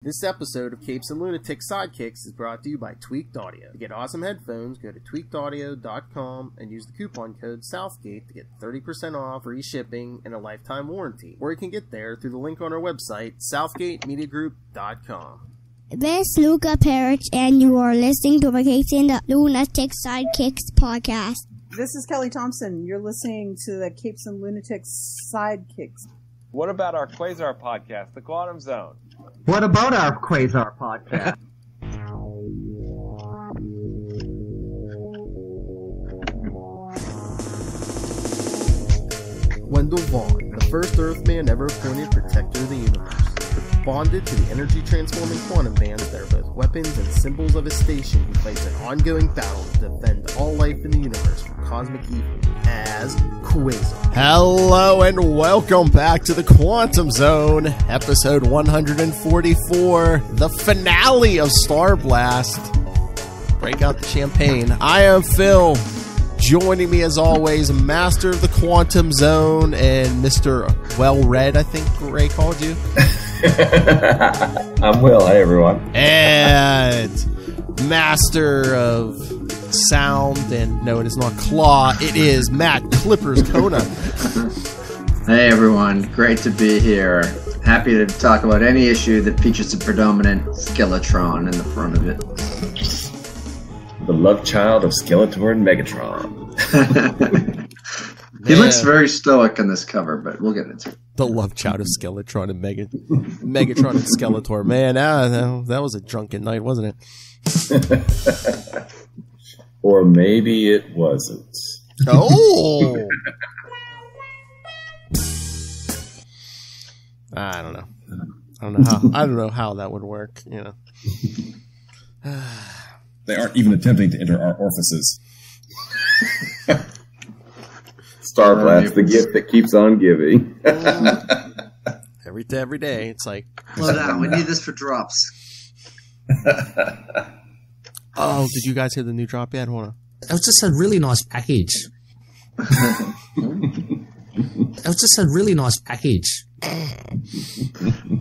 This episode of Capes and Lunatics Sidekicks is brought to you by Tweaked Audio. To get awesome headphones, go to tweakedaudio.com and use the coupon code Southgate to get 30% off, free shipping, and a lifetime warranty. Or you can get there through the link on our website, southgatemediagroup.com. This is Luca Perich, and you are listening to the Capes and the Lunatics Sidekicks podcast. This is Kelly Thompson. You're listening to the Capes and Lunatics Sidekicks. What about our Quasar podcast, The Quantum Zone? What about our Quasar podcast? Wendell Vaughn, the first Earthman ever appointed Protector of the Universe. Bonded to the energy-transforming quantum bands that are both weapons and symbols of his station, he fights an ongoing battle to defend all life in the universe from cosmic evil as Quasar. Hello and welcome back to the Quantum Zone, episode 144, the finale of Starblast. Break out the champagne. I am Phil. Joining me as always, Master of the Quantum Zone and Mr. Well-Read, I think Ray called you. I'm Will. Hey, everyone. And Master of Sound, and no, it is not Claw. It is Matt Clippers Kona. Hey, everyone. Great to be here. Happy to talk about any issue that features a predominant Skeletron in the front of it. The love child of Skeletor and Megatron. He looks very stoic on this cover, but we'll get into it. The love child of Skeletron and Megatron and Skeletor. Man, that was a drunken night, wasn't it? Or maybe it wasn't. Oh! I don't know. I don't know how that would work, you know. They aren't even attempting to enter our orifices. Starblast, the gift that keeps on giving. Every day, it's like... Slow down, we need this for drops. Oh, did you guys hear the new drop yet? Hold on. It was just a really nice package.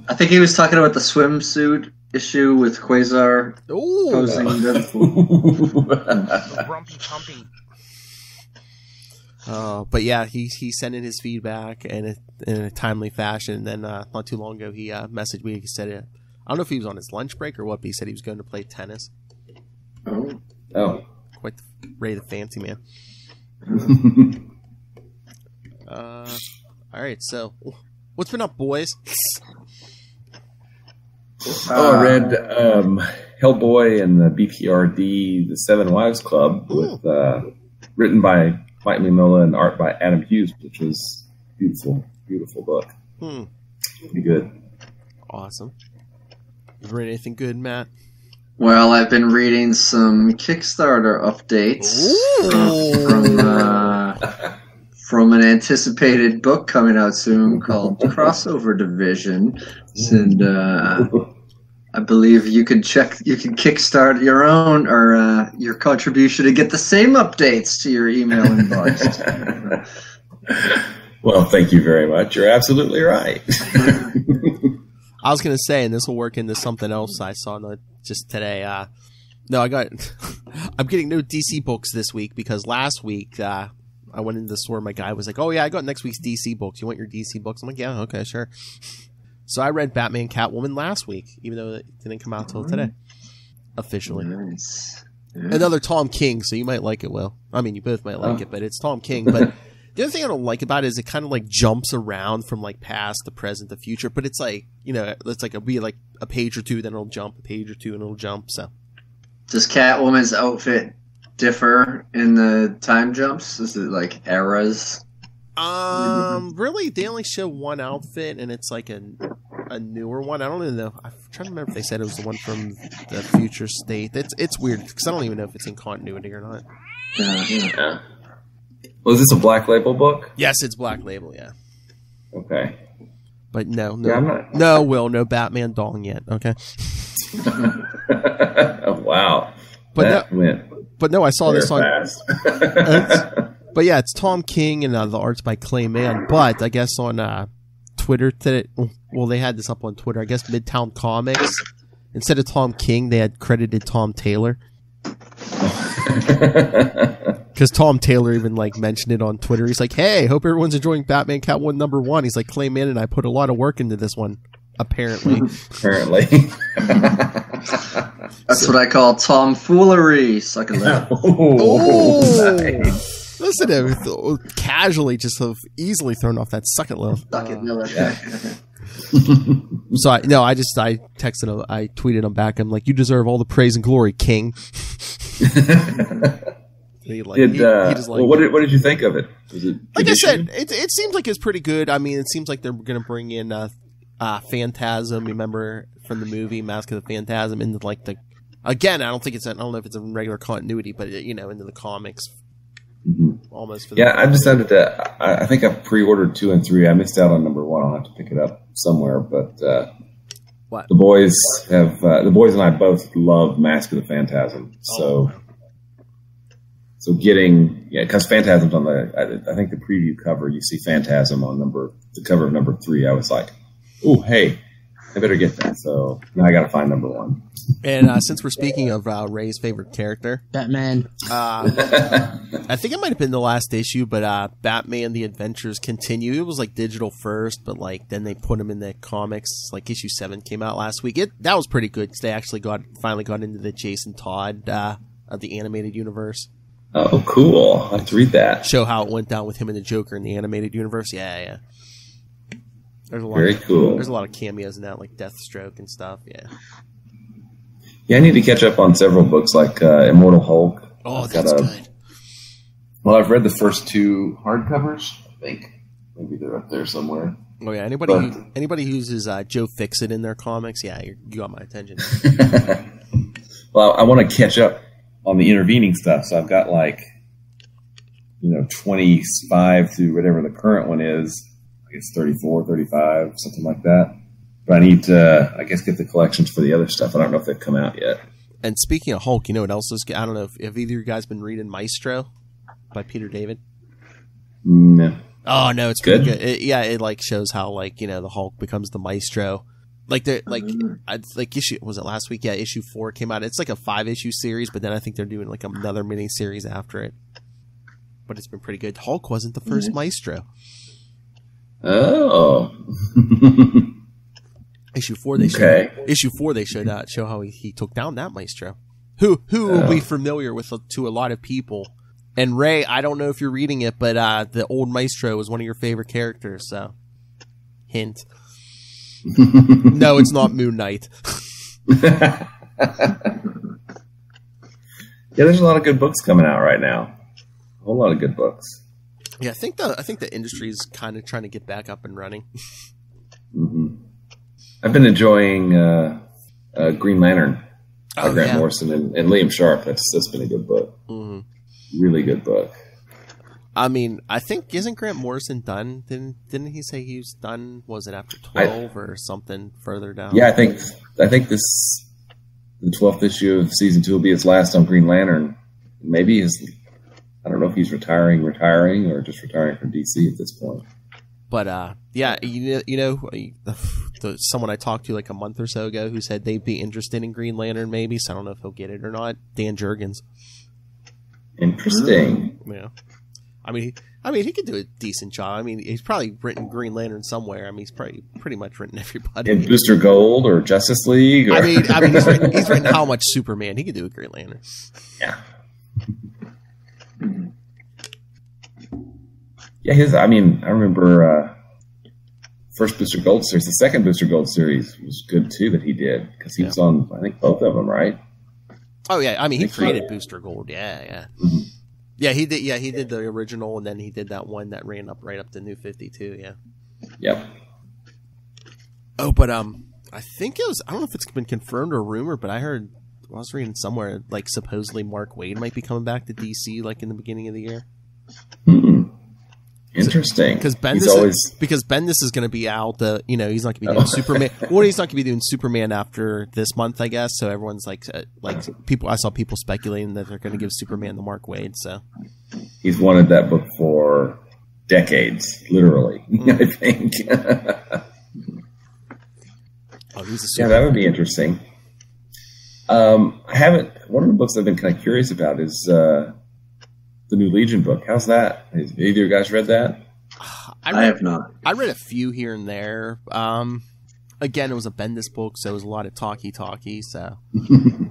I think he was talking about the swimsuit issue with Quasar posing Grumpy Pumpy. But yeah, he sent in his feedback in a timely fashion. And then not too long ago, he messaged me. He said, I don't know if he was on his lunch break or what, but he said he was going to play tennis. Oh. Quite Ray the fancy man. All right, so what's been up, boys? I read Hellboy and the BPRD, the Seven Wives Club, with written by Mike Mignola and art by Adam Hughes, which was beautiful, beautiful book. Pretty good. Awesome. You read anything good, Matt? Well, I've been reading some Kickstarter updates from an anticipated book coming out soon called Crossover Division, and I believe you can kickstart your own or your contribution to get the same updates to your email inbox. Well, thank you very much. You're absolutely right. I was going to say, and this will work into something else I saw just today. No, I'm getting no DC books this week because last week I went into the store. My guy was like, "Oh yeah, I got next week's DC books. You want your DC books?" I'm like, "Yeah, okay, sure." So I read Batman Catwoman last week, even though it didn't come out till today, officially. Nice. Yeah. Another Tom King, so you might like it, Will. I mean, you both might like it, but it's Tom King. But the other thing I don't like about it is it kind of like jumps around from like past, the present, the future. But it's like, you know, it's like be like a page or two, then it'll jump, a page or two, and it'll jump. So does Catwoman's outfit differ in the time jumps? Is it like eras? Really, they only show one outfit, and it's like a newer one. I don't even know. I'm trying to remember if they said it was the one from the future state. It's weird because I don't even know if it's in continuity or not. Yeah. Well, is this a Black Label book? Yes, it's Black Label. Yeah. Okay. But no, Will, no Batman Dong yet. Okay. Wow. But no, I saw this on. Fast. But yeah, it's Tom King and the art's by Clay Mann. But I guess on Twitter today. Well, they had this up on Twitter. I guess Midtown Comics, instead of Tom King, they had credited Tom Taylor. Because Tom Taylor even like mentioned it on Twitter. He's like, "Hey, hope everyone's enjoying Batman Catwoman #1." He's like, "Clayman and I put a lot of work into this one." Apparently. That's what I call tomfoolery. Suck it up. Nice. Listen to him casually, just have easily thrown off that suck it love. Suck it, Miller. So I texted him, I tweeted him back. I'm like, "You deserve all the praise and glory, King." What did you think of it? Was it like I said, it seems like it's pretty good. I mean, it seems like they're going to bring in Phantasm. Remember from the movie Mask of the Phantasm into like the again. I don't know if it's a regular continuity, but into the comics. Almost. I've decided to. I think I've pre-ordered 2 and 3. I missed out on #1. I'll have to pick it up somewhere. But what? The boys and I both love Mask of the Phantasm. So getting because Phantasm's on I think the preview cover. You see Phantasm on the cover of #3. I was like, oh hey, I better get that. So now I got to find #1. And since we're speaking of Ray's favorite character, Batman. I think it might have been the last issue, but Batman: The Adventures Continue. It was like digital first, but like then they put him in the comics. Like issue 7 came out last week. That was pretty good because they actually finally got into the Jason Todd of the animated universe. Oh, cool! I have to read that. Show how it went down with him and the Joker in the animated universe. Yeah. There's a lot Very cool. There's a lot of cameos in that, like Deathstroke and stuff. Yeah, I need to catch up on several books like Immortal Hulk. Oh, that's good. Well, I've read the first 2 hardcovers, I think. Maybe they're up there somewhere. Oh, yeah. Anybody who uses Joe Fixit in their comics, you got my attention. Well, I want to catch up on the intervening stuff, so I've got 25 through whatever the current one is. I guess 34, 35, something like that. But I need to, I guess, get the collections for the other stuff. I don't know if they've come out yet. And speaking of Hulk, you know what else is good? I don't know if either of you guys been reading Maestro by Peter David? No. Oh, no, it's pretty good. It like shows how the Hulk becomes the Maestro. Issue, was it last week? Yeah, issue 4 came out. It's like a 5-issue series, but then I think they're doing like another mini series after it. But it's been pretty good. Hulk wasn't the first Maestro. Oh. Issue 4 they show how he took down that Maestro, who will be familiar with to a lot of people. And Ray, I don't know if you're reading it, but the old Maestro was one of your favorite characters. So, hint. No, it's not Moon Knight. Yeah, there's a lot of good books coming out right now. A whole lot of good books. Yeah, I think the industry is kind of trying to get back up and running. Mm-hmm. I've been enjoying Green Lantern by Grant Morrison and Liam Sharp. That's been a good book. Mm-hmm. Really good book. I mean, I think isn't Grant Morrison done? Didn't he say he was done? Was it after 12 or something further down? Yeah, I think the 12th issue of season 2 will be his last on Green Lantern. Maybe I don't know if he's retiring or just retiring from DC at this point. But someone I talked to like a month or so ago who said they'd be interested in Green Lantern maybe. So I don't know if he'll get it or not. Dan Jurgens. Interesting. Yeah. I mean, he could do a decent job. I mean, he's probably written Green Lantern somewhere. I mean, he's probably pretty much written everybody. In Booster Gold or Justice League. Or... I mean, he's written how much Superman? He could do a Green Lantern. Yeah. Yeah, I remember first Booster Gold series. The second Booster Gold series was good too that he did because he was on, I think, both of them, right? Oh yeah, I mean, he created Booster Gold. Yeah. Mm-hmm. Yeah, he did. Yeah, he did the original, and then he did that one that ran right up to New 52. Yeah. Yep. Oh, but I think it was. I don't know if it's been confirmed or rumored, but I was reading somewhere like supposedly Mark Waid might be coming back to DC like in the beginning of the year. Interesting. Because Bendis is going to be out. He's not going to be doing Superman. Well, he's not going to be doing Superman after this month, I guess. So everyone's like people. I saw people speculating that they're going to give Superman to Mark Waid. So he's wanted that book for decades, literally. I think. he's a Yeah, super that would be interesting. I haven't. One of the books I've been kind of curious about is the new Legion book. How's that? Have either of you guys read that? I have not. I read a few here and there. Again, it was a Bendis book, so it was a lot of talky. So,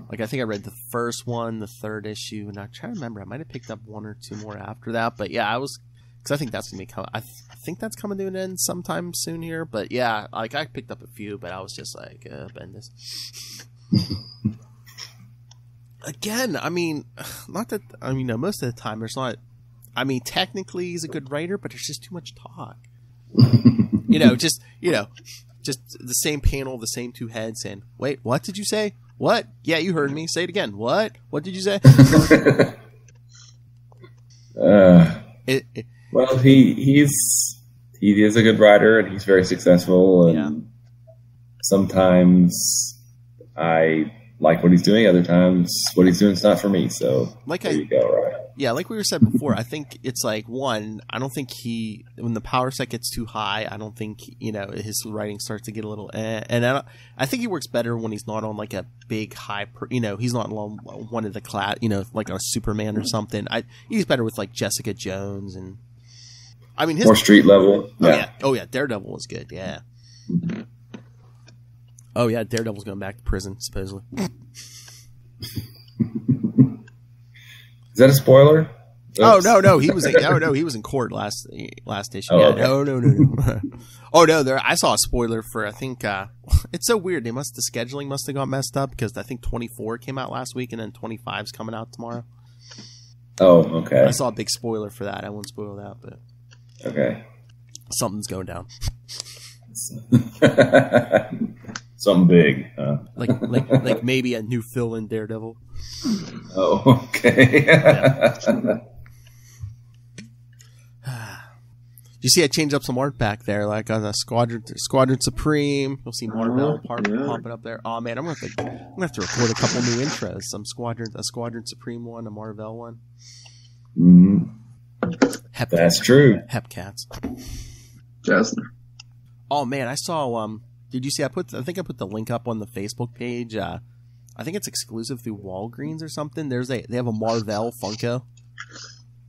like, I think I read the first one, the third issue, and I'm trying to remember. I might have picked up one or two more after that. But yeah, because I think that's gonna be coming. I think that's coming to an end sometime soon here. But yeah, like I picked up a few, but I was just like Bendis. Again, I mean, not that. I mean, no, most of the time there's not. I mean, technically he's a good writer, but there's just too much talk. Just the same panel, the same two heads saying, wait, what did you say? What? Yeah, you heard me. Say it again. What? What did you say? Well, he is a good writer, and he's very successful, and sometimes I like what he's doing, other times what he's doing is not for me, so there you go, right? Yeah, like we were said before, I think it's like, one, I don't think when the power set gets too high, I don't think, his writing starts to get a little and I think he works better when he's not on like a big high, he's not on one of the class, like a Superman or something. He's better with like Jessica Jones and, I mean, more street level. Oh yeah, Daredevil was good, yeah. Oh yeah, Daredevil's going back to prison, supposedly. Is that a spoiler? Oops. Oh no, he was in court last issue. Oh, yeah, okay. No. Oh no, I saw a spoiler for, I think it's so weird. The scheduling must have got messed up because I think 24 came out last week and then 25's coming out tomorrow. Oh, okay. I saw a big spoiler for that. I won't spoil that, but okay, something's going down. Something big, like maybe a new fill-in Daredevil. Oh, okay. You see, I changed up some art back there, like on a Squadron Supreme. You'll see Marvel popping up there. Oh man, I'm gonna have to record a couple new intros. A Squadron Supreme one, a Marvel one. Mm-hmm. That's true. Hepcats. Jasner. Oh man, I saw. Did you see? I think I put the link up on the Facebook page. I think it's exclusive through Walgreens or something. They have a Marvel Funko.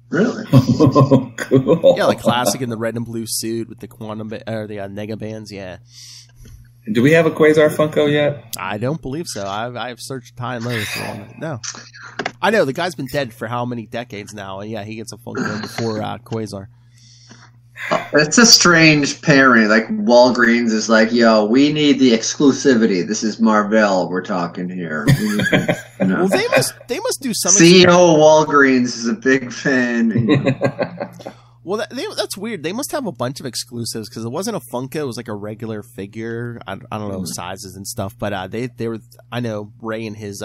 Really? Oh, cool. Yeah, like classic in the red and blue suit with the the Nega bands. Yeah. Do we have a Quasar Funko yet? I don't believe so. I've searched high and low for one. No. I know the guy's been dead for how many decades now, and yeah, he gets a Funko before Quasar. It's a strange pairing. Like Walgreens is like, yo, we need the exclusivity. This is Marvel we're talking here. Well, they must do something. CEO of Walgreens is a big fan. Well, that's weird. They must have a bunch of exclusives because it wasn't a Funko; it was like a regular figure. I don't know sizes and stuff, but they were. I know Ray and his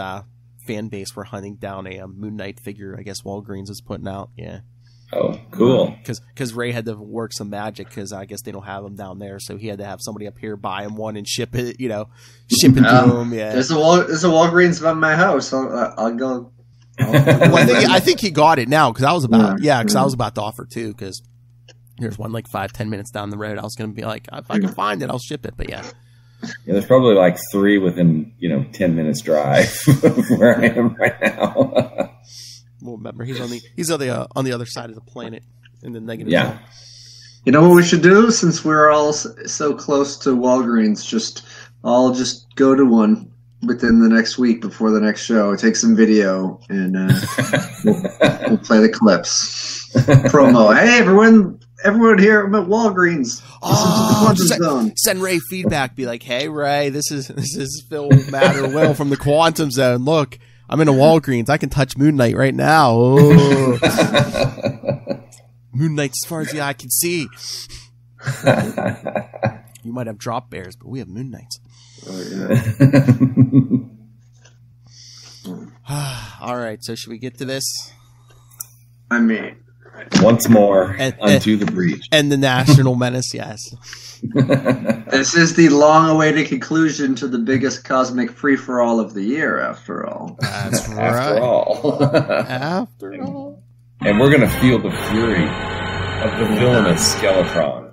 fan base were hunting down a Moon Knight figure. I guess Walgreens was putting out. Yeah. Oh, cool. Because Ray had to work some magic because I guess they don't have them down there, so he had to have somebody up here buy him one and ship it. Ship it to him. Yeah. There's a Walgreens by my house. I'll go. Well, I think he got it now because I was about I was about to offer too because there's one like 5-10 minutes down the road. I was going to be like, if I can find it, I'll ship it. But yeah, there's probably like 3 within 10 minutes drive of where I am right now. Well, remember he's on the other side of the planet in the negative. Yeah. Zone. You know what we should do since we're all so close to Walgreens? Just go to one within the next week before the next show. Take some video and we'll play the clips. Promo. Hey everyone here I'm at Walgreens. Send Ray feedback. Be like, hey Ray, this is Phil Matt or Will from the Quantum Zone. Look, I'm in a Walgreens. I can touch Moon Knight right now. Oh. Moon Knight as far as the eye can see. You might have drop bears, but we have Moon Knights. Oh, yeah. All right, so should we get to this? I mean, once more, unto the breach. And the National Menace, yes. This is the long-awaited conclusion to the biggest cosmic free-for-all of the year, after all. That's right. After all. And we're going to feel the fury of the villainous Skeletron.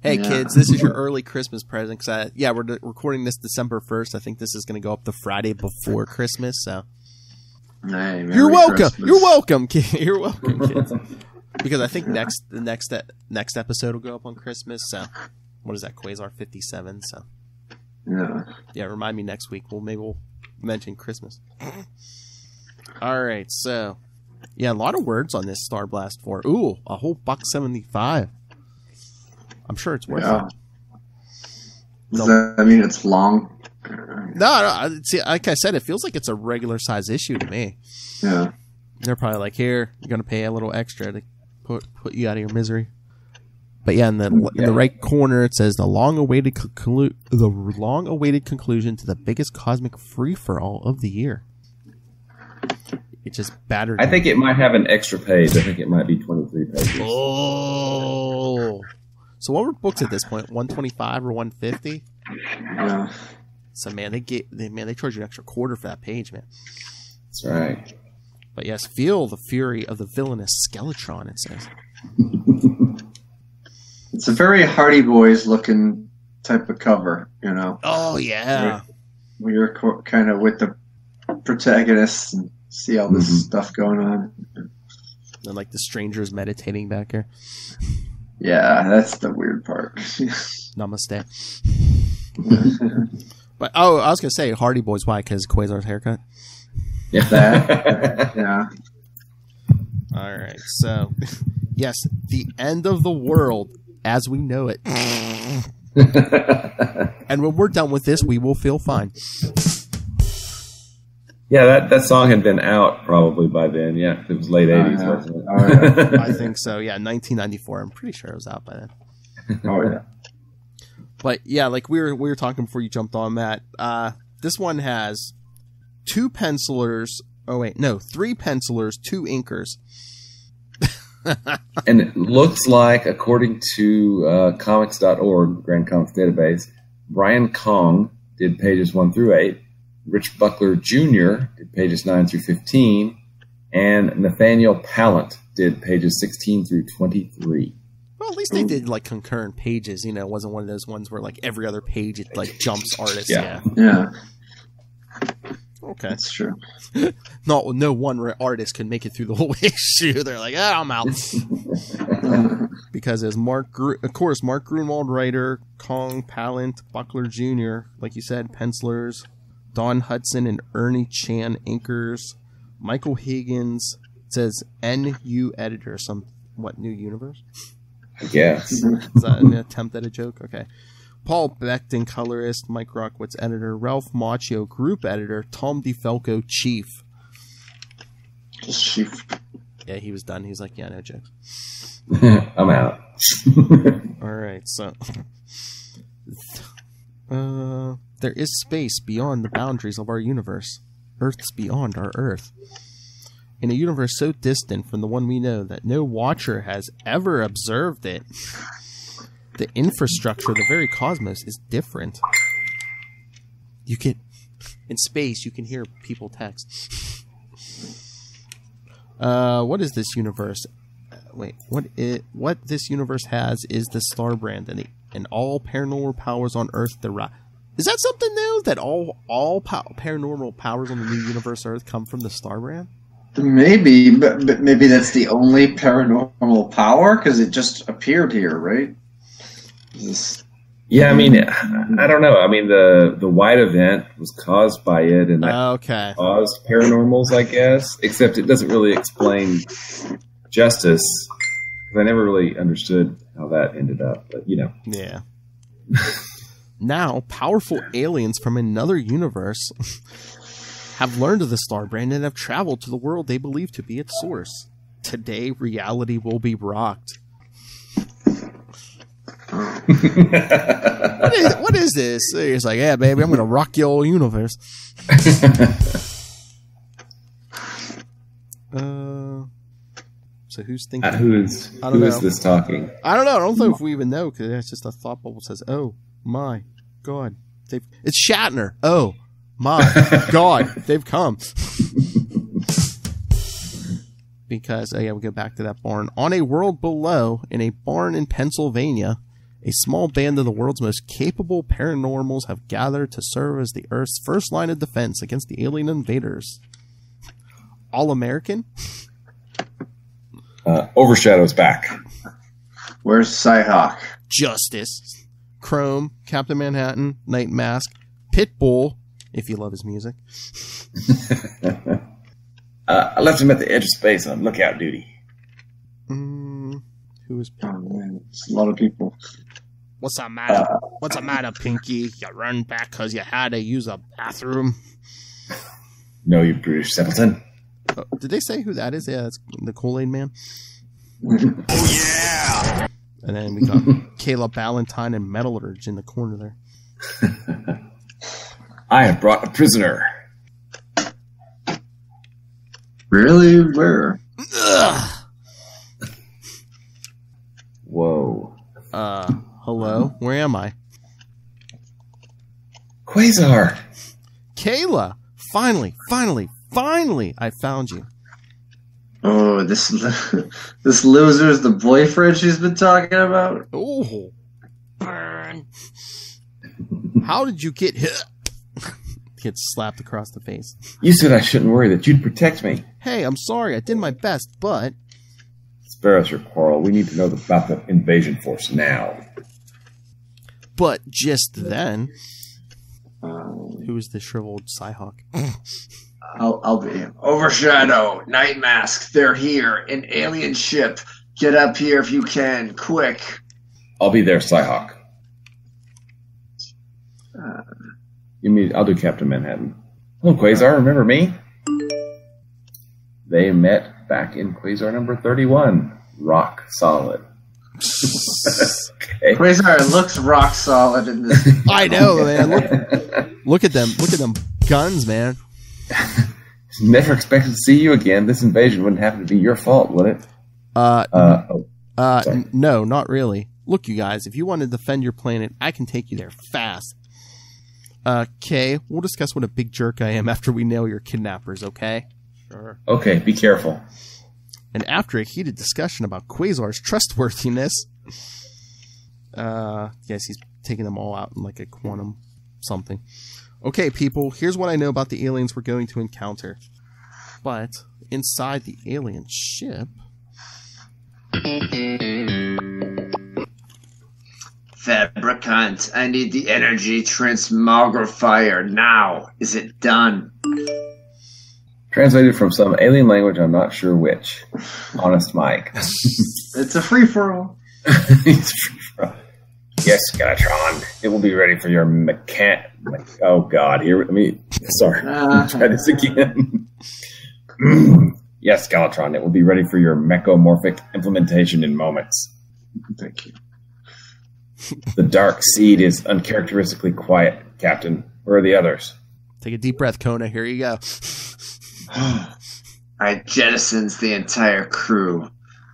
Hey, Yeah. kids, this is your early Christmas present. We're recording this December 1st. I think this is going to go up the Friday before Christmas. So Hey, Merry you're welcome. Christmas. You're welcome. You're welcome, kids. Because I think the next episode will go up on Christmas. So what is that? Quasar 57. So yeah, remind me next week. Maybe we'll mention Christmas. All right. So yeah, a lot of words on this Starblast 4. Ooh, a whole $1.75. I'm sure it's worth it. Does that mean it's long? No. See, like I said, it feels like it's a regular size issue to me. Yeah. They're probably like, here, you're gonna pay a little extra to put you out of your misery. But yeah, in the right corner, it says the long-awaited conclusion to the biggest cosmic free-for-all of the year. It just battered. I think it might have an extra page. I think it might be 23 pages. Oh. So what were books at this point? 125 or 150? Yeah. So man, they charge you an extra quarter for that page, man. That's right. But yes, feel the fury of the villainous Skeletron, it says. It's a very Hardy Boys looking type of cover, you know. Oh yeah. Where you're kind of with the protagonists and see all this stuff going on. And like the strangers meditating back here. Yeah, that's the weird part. Namaste. But I was gonna say Hardy Boys. Why? Because Quasar's haircut. Yeah. Yeah. All right. So, yes, the end of the world as we know it. And when we're done with this, we will feel fine. Yeah, that song had been out probably by then. Yeah, it was late 80s, wasn't it? Oh, yeah. I think so. Yeah, 1994. I'm pretty sure it was out by then. Oh yeah. But yeah, like we were talking before you jumped on, Matt. This one has 2 pencilers. Oh wait, no, 3 pencilers, 2 inkers. And it looks like, according to comics.org, Grand Comics Database, Brian Kong did pages 1 through 8. Rich Buckler Jr. did pages 9 through 15. And Nathaniel Pallant did pages 16 through 23. Well, at least they did like concurrent pages. You know, it wasn't one of those ones where like every other page it like jumps artists. Yeah. Okay, that's true. No one artist can make it through the whole issue. They're like, I'm out. Because as Mark Grunwald writer, Kong, Pallant, Buckler Jr., like you said, pencilers, Don Hudson and Ernie Chan inkers, Michael Higgins, it says NU editor, New Universe? I guess. Is that an attempt at a joke? Okay. Paul Beckton, colorist, Mike Rockwitz, editor, Ralph Macchio, group editor, Tom DeFalco, chief. Chief. Yeah, he was done. He's like, yeah, no jokes. I'm out. All right, so there is space beyond the boundaries of our universe. Earth's beyond our Earth. In a universe so distant from the one we know that no watcher has ever observed it, the infrastructure of the very cosmos is different. In space, you can hear people text. What is this universe? What this universe has is the Star Brand and all paranormal powers on Earth derive. Is that something new? That all paranormal powers on the new universe Earth come from the Star Brand? Maybe, but maybe that's the only paranormal power because it just appeared here, right? Yeah, I mean, I don't know. I mean, the White event was caused by it, and that caused paranormals, I guess. Except it doesn't really explain Justice, because I never really understood how that ended up. But you know, yeah. Now, powerful aliens from another universe have learned of the Star Brand and have traveled to the world they believe to be its source. Today, reality will be rocked. What is this? He's like, yeah, baby, I'm going to rock your whole universe. So who's thinking? Who is this talking? I don't know. I don't know if we even know because it's just a thought bubble says, "Oh my God, it's Shatner." Oh my God, they've come. Because we go back to that barn. On a world below, in a barn in Pennsylvania, A small band of the world's most capable paranormals have gathered to serve as the Earth's first line of defense against the alien invaders. All American? Overshadow's back. Where's Psyhawk? Justice. Chrome, Captain Manhattan, Night Mask, Pitbull, if you love his music. I left him at the edge of space on lookout duty. Who is Pitbull? Oh, man, it's a lot of people. What's the matter? What's the matter, Pinky? You run back because you had to use a bathroom? No, you British simpleton. Oh, did they say who that is? Yeah, that's the Kool-Aid Man. Oh, yeah! And then we got Caleb Ballantyne and Metallurge in the corner there. I have brought a prisoner. Really? Where? Ugh. Whoa. Hello? Where am I? Quasar! Kayla! Finally, I found you. Oh, this loser's the boyfriend she's been talking about? Oh. Burn. How did you get hit? Gets slapped across the face. You said I shouldn't worry, that you'd protect me. Hey, I'm sorry. I did my best, but... Spare us your quarrel. We need to know about the invasion force now. But just then... Who is the shriveled Psyhawk? I'll be Overshadow, Night Mask, they're here. An alien ship. Get up here if you can, quick. I'll be there, Psyhawk. I'll do Captain Manhattan. Hello, Quasar, remember me? They met back in Quasar number 31. Rock solid. Okay. Quasar looks rock solid in this. I know, man. Look at them. Look at them guns, man. Never expected to see you again. This invasion wouldn't happen to be your fault, would it? No, not really. Look, you guys, if you want to defend your planet, I can take you there fast. Kay, we'll discuss what a big jerk I am after we nail your kidnappers, okay? Sure. Okay, be careful. And after a heated discussion about Quasar's trustworthiness, yes, he's taking them all out in like a quantum something. Okay, people, here's what I know about the aliens we're going to encounter. But inside the alien ship... Fabricant, I need the energy transmogrifier now. Is it done? Translated from some alien language, I'm not sure which. Honest Mike. It's a free-for-all. Yes, Skeletron. It will be ready for your Oh, God. Sorry. Let me try this again. Yes, Skeletron. It will be ready for your mechomorphic implementation in moments. Thank you. The dark seed is uncharacteristically quiet, Captain. Where are the others? Take a deep breath, Kona. Here you go. I jettisons the entire crew,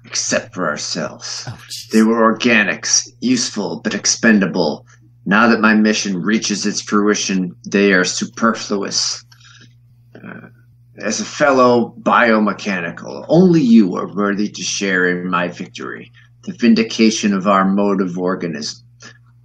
except for ourselves. Oh, they were organics, useful but expendable. Now that my mission reaches its fruition, they are superfluous. As a fellow biomechanical, only you are worthy to share in my victory, the vindication of our mode of organism.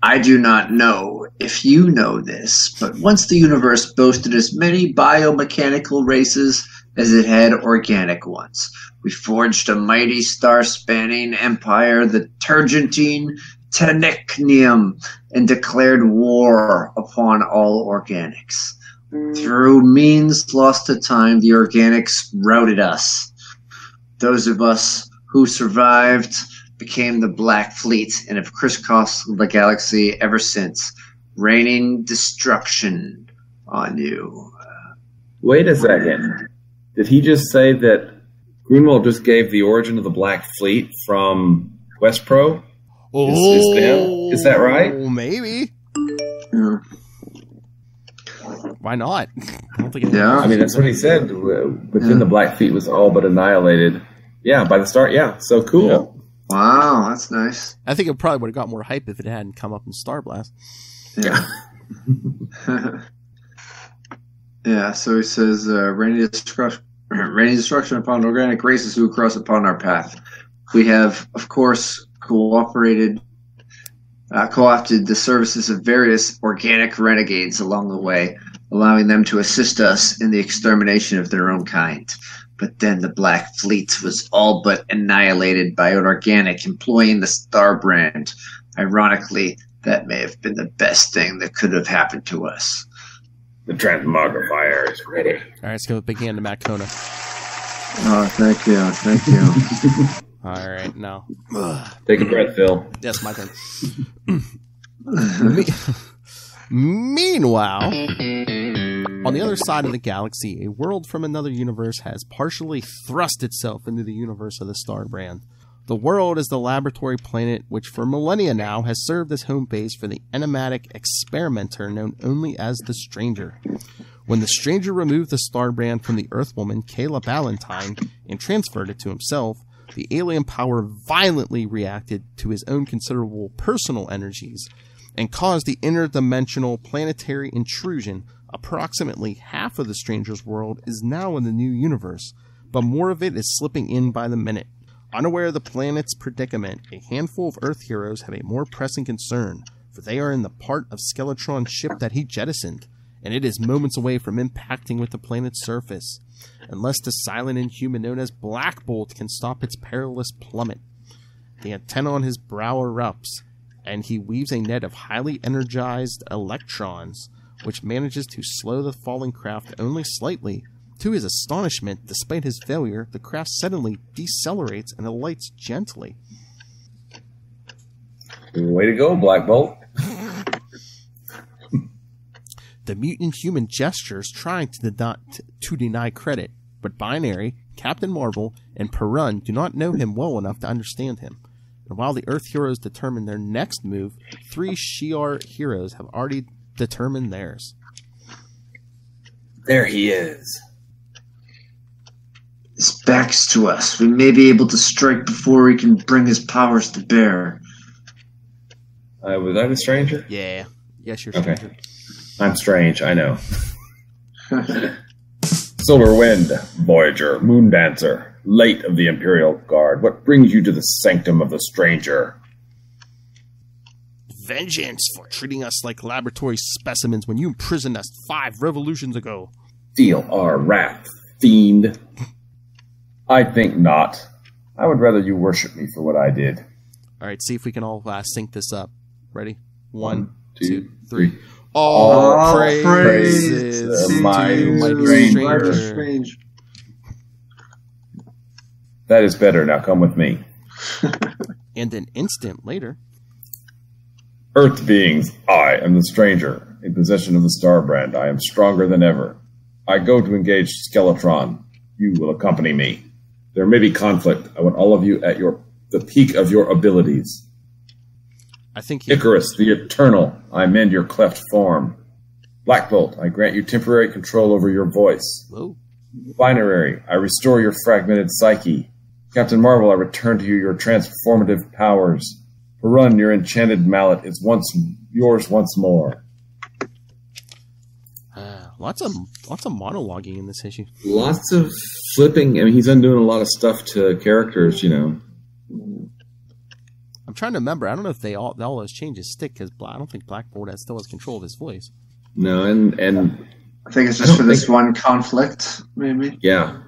I do not know if you know this, but once the universe boasted as many biomechanical races as it had organic ones. We forged a mighty star-spanning empire, the Turgentine Technium, and declared war upon all organics. Through means lost to time, the organics routed us. Those of us who survived became the Black Fleet and have crisscrossed the galaxy ever since, raining destruction on you. Wait a second. Did he just say that Greenwald just gave the origin of the Black Fleet from Westpro? Is that right? Maybe. Yeah. Why not? I don't think I mean, that's what he said. Within the Black Fleet was all but annihilated. Yeah, by the start, yeah. So cool. Yeah. Wow, that's nice. I think it probably would have got more hype if it hadn't come up in Starblast. Yeah. Yeah, so he says, raining destruction upon organic races who cross upon our path. We have, of course, cooperated co-opted the services of various organic renegades along the way, allowing them to assist us in the extermination of their own kind. But then the Black Fleet was all but annihilated by an organic employing the Starbrand. Ironically, that may have been the best thing that could have happened to us. The transmogrifier is ready. All right, let's go with big hand to Matt Kona. Oh, thank you. Thank you. All right, now. Take a breath, Phil. Yes, my turn. Meanwhile, on the other side of the galaxy, a world from another universe has partially thrust itself into the universe of the Starbrand. The world is the laboratory planet which for millennia now has served as home base for the enigmatic experimenter known only as the Stranger. When the Stranger removed the Starbrand from the Earthwoman Kayla Ballantyne and transferred it to himself, the alien power violently reacted to his own considerable personal energies and caused the interdimensional planetary intrusion. Approximately half of the Stranger's world is now in the new universe, but more of it is slipping in by the minute. Unaware of the planet's predicament, a handful of Earth heroes have a more pressing concern, for they are in the part of Skeletron's ship that he jettisoned, and it is moments away from impacting with the planet's surface, unless the silent inhuman known as Black Bolt can stop its perilous plummet. The antenna on his brow erupts, and he weaves a net of highly energized electrons, which manages to slow the falling craft only slightly. To his astonishment, despite his failure, the craft suddenly decelerates and alights gently. Way to go, Black Bolt. The mutant human gestures, trying to deny credit, but Binary, Captain Marvel, and Perun do not know him well enough to understand him. And while the Earth heroes determine their next move, 3 Shi'ar heroes have already determined theirs. There he is. His back's to us. We may be able to strike before he can bring his powers to bear. Was I the Stranger? Yeah. Yes, you're Okay. Stranger. I'm strange, I know. Solar Wind, Voyager, Moondancer, late of the Imperial Guard, what brings you to the sanctum of the Stranger? Vengeance for treating us like laboratory specimens when you imprisoned us 5 revolutions ago. Feel our wrath, fiend. I think not. I would rather you worship me for what I did. All right, see if we can all sync this up. Ready? 1, 2, 2, 3. 3. All praises praises to mighty mighty Stranger. Strange. That is better. Now come with me. And an instant later, Earth beings, I am the Stranger, in possession of the Starbrand. I am stronger than ever. I go to engage Skeletron. You will accompany me. There may be conflict. I want all of you at the peak of your abilities. I think Icarus, the Eternal, I mend your cleft form. Black Bolt, I grant you temporary control over your voice. Whoa. Binary, I restore your fragmented psyche. Captain Marvel, I return to you your transformative powers. Perun, your enchanted mallet is yours once more. Lots of monologuing in this issue. Lots of flipping. I mean, he's undoing a lot of stuff to characters, you know. I'm trying to remember. I don't know if all those changes stick because I don't think Black Bolt still has control of his voice. No, and I think it's just for this one conflict, maybe. Yeah,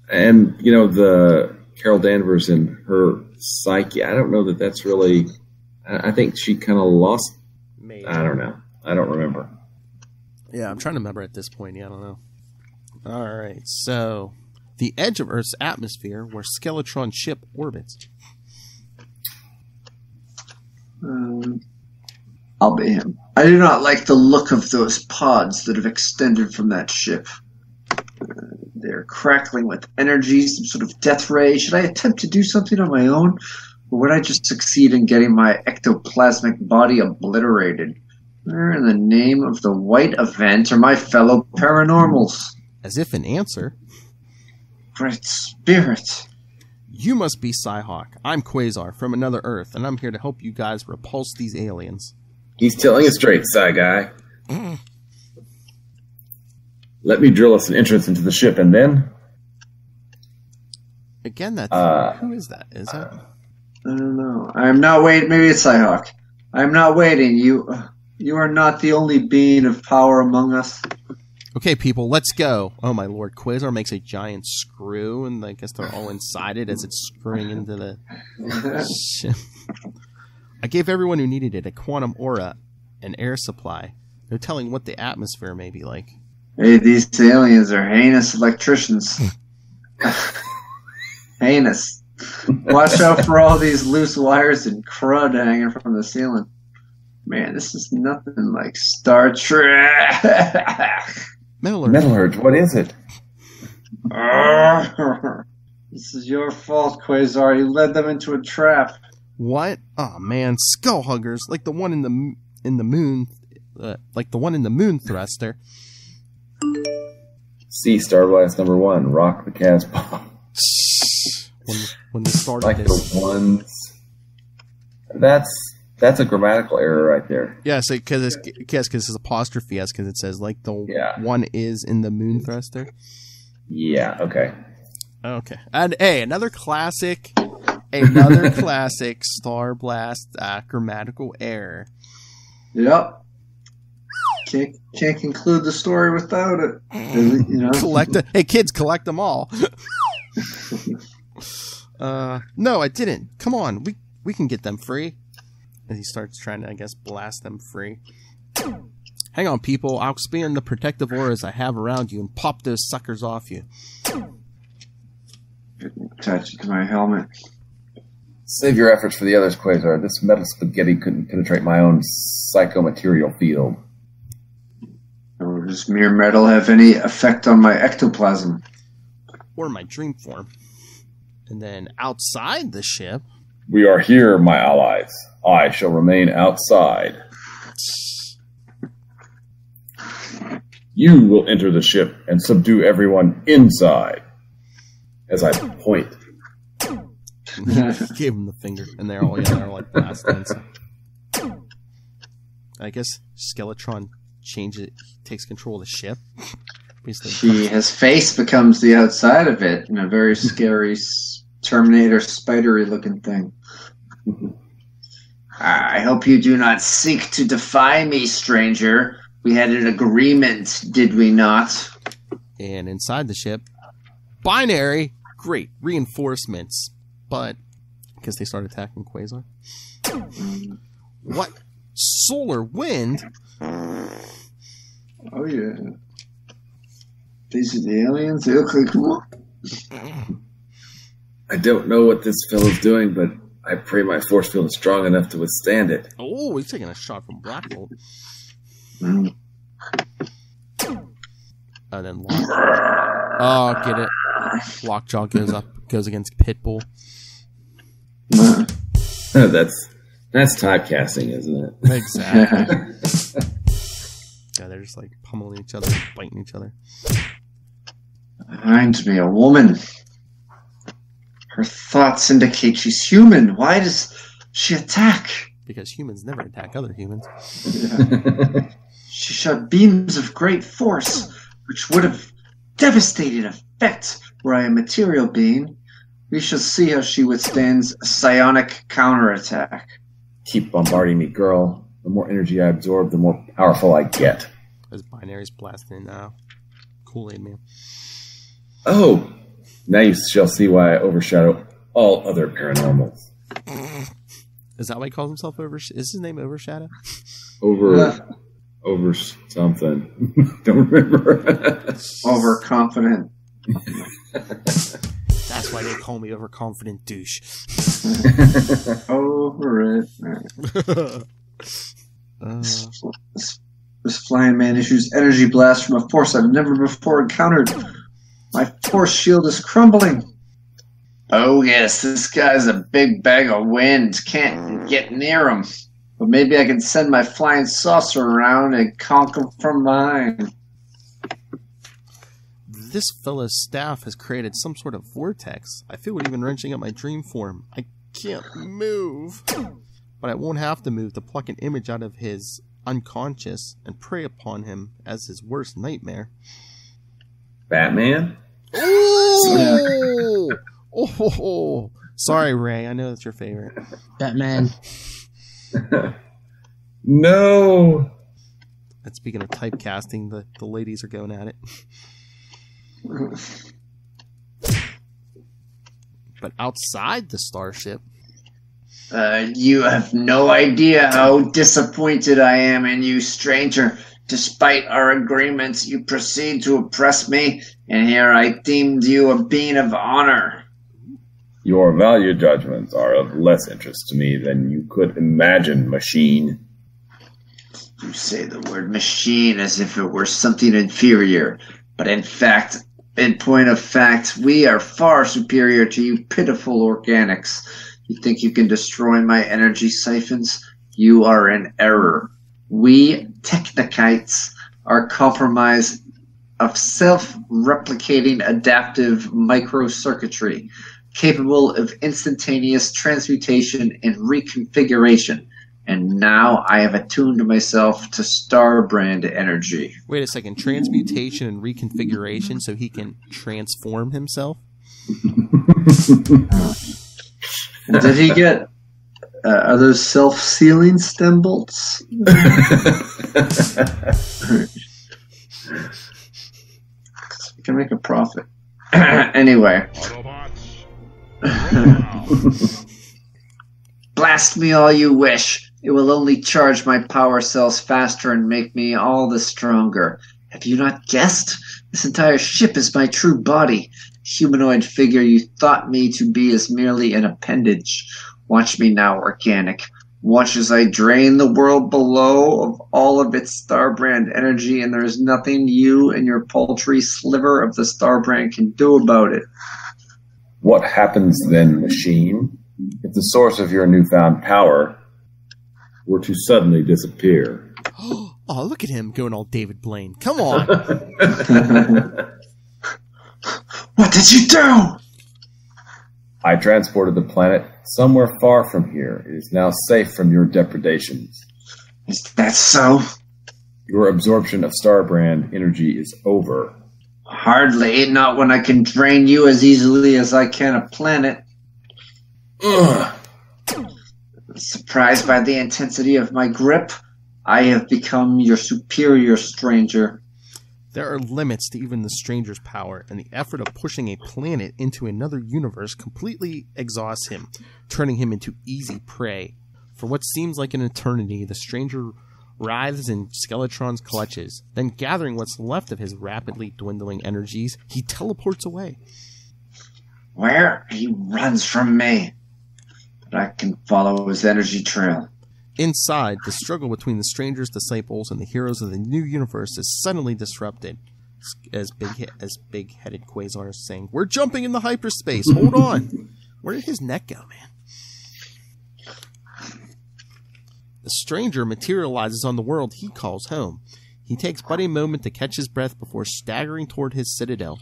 and you know the Carol Danvers and her psyche. I don't know that that's really. I think she kind of lost. Maybe. I don't know. I don't remember. Yeah, I'm trying to remember at this point. Yeah, I don't know. All right, so the edge of Earth's atmosphere, where Skeletron's ship orbits. I'll be him. I do not like the look of those pods that have extended from that ship. They're crackling with energy, some sort of death ray. Should I attempt to do something on my own? Or would I just succeed in getting my ectoplasmic body obliterated? Where in the name of the White Event are my fellow paranormals? As if in answer, Great Spirit. You must be Psyhawk. I'm Quasar from another Earth, and I'm here to help you guys repulse these aliens. He's telling it straight, Psy Guy. Let me drill us an entrance into the ship, and then... Again, that's... who is that? Is that... I don't know. I'm not waiting. Maybe it's Psyhawk. I am not waiting. You are not the only being of power among us. Okay, people, let's go. Oh, my lord. Quasar makes a giant screw, and I guess they're all inside it as it's screwing into the ship. I gave everyone who needed it a quantum aura and air supply. No telling what the atmosphere may be like. Hey, these aliens are heinous electricians. Heinous. Watch out for all these loose wires and crud hanging from the ceiling. Man, this is nothing like Star Trek. Metallurge, what is it? This is your fault, Quasar. You led them into a trap. What? Oh man, skull huggers like the one in the moon, like the one in the moon thruster. See Starblast number 1. Rock the cast bomb. When they started like this. The ones. That's a grammatical error right there. Yeah, so because it's apostrophe s because it says like the one is in the moon thruster. Yeah. Okay. Okay. And hey, another classic Starblast grammatical error. Yep. Can't conclude the story without it. You know? Hey kids, collect them all. No, I didn't. Come on, we can get them free. And he starts trying to, I guess, blast them free. Hang on, people. I'll expand the protective auras I have around you and pop those suckers off you. Attach it to my helmet. Save your efforts for the others, Quasar. This metal spaghetti couldn't penetrate my own psychomaterial field. Or does mere metal have any effect on my ectoplasm? Or my dream form. And then outside the ship... We are here, my allies. I shall remain outside. You will enter the ship and subdue everyone inside. As I point. Gave him the finger, and they're all like blasting. I guess Skeletron takes control of the ship. His face becomes the outside of it in a very scary Terminator spidery looking thing. I hope you do not seek to defy me, stranger. We had an agreement, did we not? And inside the ship, binary, great, reinforcements. But, because they start attacking Quasar. What? Solar wind? Oh, yeah. These are the aliens? They look like... I don't know what this fellow's doing, but I pray my force field is strong enough to withstand it. Oh, he's taking a shot from Black Bolt. Mm. And then oh, get it. Lockjaw goes against Pitbull. That's typecasting, isn't it? Exactly. Yeah, they're just like pummeling each other, biting each other. Reminds me, a woman. Her thoughts indicate she's human. Why does she attack? Because humans never attack other humans. She shot beams of great force, which would have devastating effect were I a material being. We shall see how she withstands a psionic counterattack. Keep bombarding me, girl. The more energy I absorb, the more powerful I get. Those binaries blasting now. Kool-Aid Man. Oh! Now you shall see why I overshadow all other paranormals. Is that why he calls himself Is his name Overshadow? Over something. Don't remember. Overconfident. That's why they call me Overconfident Douche. Over it. This flying man issues energy blasts from a force I've never before encountered. My force shield is crumbling. Oh yes, this guy's a big bag of wind. Can't get near him. But maybe I can send my flying saucer around and conquer from mine. This fella's staff has created some sort of vortex. I feel it even wrenching up my dream form. I can't move. But I won't have to move to pluck an image out of his unconscious and prey upon him as his worst nightmare. Batman? Ooh! Oh! Sorry, Ray. I know that's your favorite. Batman. No. And speaking of typecasting, the ladies are going at it. But outside the starship... You have no idea how disappointed I am in you, stranger. Despite our agreements, you proceed to oppress me, and here I deemed you a being of honor. Your value judgments are of less interest to me than you could imagine, machine. You say the word machine as if it were something inferior, but in point of fact, we are far superior to you pitiful organics. You think you can destroy my energy siphons? You are in error. We technikites are compromised of self-replicating adaptive microcircuitry, capable of instantaneous transmutation and reconfiguration. And now I have attuned myself to Starbrand energy. Wait a second. Transmutation and reconfiguration so he can transform himself? Did he get... are those self-sealing stem bolts? We can make a profit. Anyway. Blast me all you wish. It will only charge my power cells faster and make me all the stronger. Have you not guessed? This entire ship is my true body. Humanoid figure you thought me to be is merely an appendage. Watch me now, organic. Watch as I drain the world below of all of its Starbrand energy, and there is nothing you and your paltry sliver of the Starbrand can do about it. What happens then, machine, if the source of your newfound power were to suddenly disappear? Oh, look at him going all David Blaine. Come on. What did you do? I transported the planet somewhere far from here. It is now safe from your depredations. Is that so? Your absorption of Starbrand energy is over. Hardly, not when I can drain you as easily as I can a planet. Ugh. Surprised by the intensity of my grip, I have become your superior, stranger. There are limits to even the stranger's power, and the effort of pushing a planet into another universe completely exhausts him, turning him into easy prey. For what seems like an eternity, the stranger writhes in Skeletron's clutches. Then, gathering what's left of his rapidly dwindling energies, he teleports away. Where? He runs from me. But I can follow his energy trail. Inside, the struggle between the stranger's disciples and the heroes of the new universe is suddenly disrupted. As big-headed Quasar is saying, "We're jumping into hyperspace. Hold on." Where did his neck go, man? The stranger materializes on the world he calls home. He takes but a moment to catch his breath before staggering toward his citadel.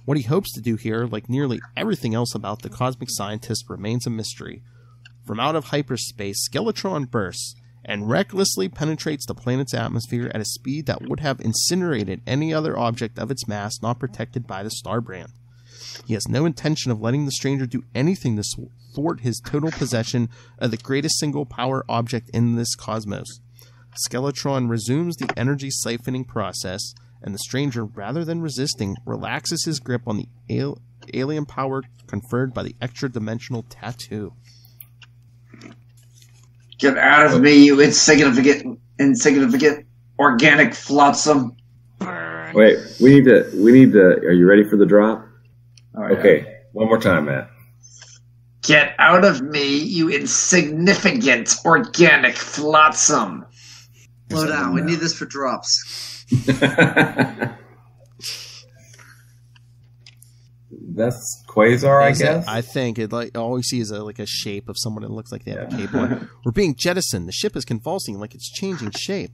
What he hopes to do here, like nearly everything else about the cosmic scientist, remains a mystery. From out of hyperspace, Skeletron bursts and recklessly penetrates the planet's atmosphere at a speed that would have incinerated any other object of its mass not protected by the Starbrand. He has no intention of letting the stranger do anything to thwart his total possession of the greatest single power object in this cosmos. Skeletron resumes the energy siphoning process, and the stranger, rather than resisting, relaxes his grip on the alien power conferred by the extra-dimensional tattoo. Get out of me, you insignificant organic flotsam. Wait, we need to, are you ready for the drop? Oh, yeah. Okay, one more time, Matt. Get out of me, you insignificant organic flotsam. Slow down, we need this for drops. That's Quasar, I guess? I think it all we see is a shape of someone that looks like they have a cape on. We're being jettisoned. The ship is convulsing like it's changing shape.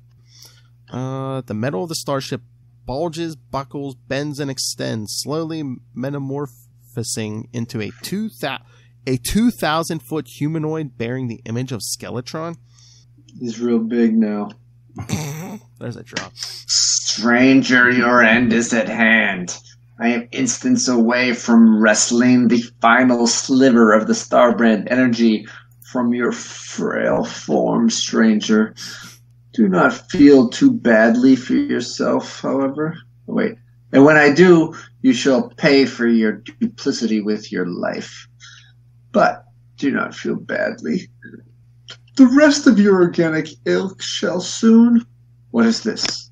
The metal of the starship bulges, buckles, bends, and extends, slowly metamorphosing into a 2,000-foot humanoid bearing the image of Skeletron. He's real big now. There's a drop. Stranger, your end is at hand. I am instants away from wresting the final sliver of the Starbrand energy from your frail form, stranger. Do not feel too badly for yourself, however. Wait. And when I do, you shall pay for your duplicity with your life. But do not feel badly. The rest of your organic ilk shall soon. What is this?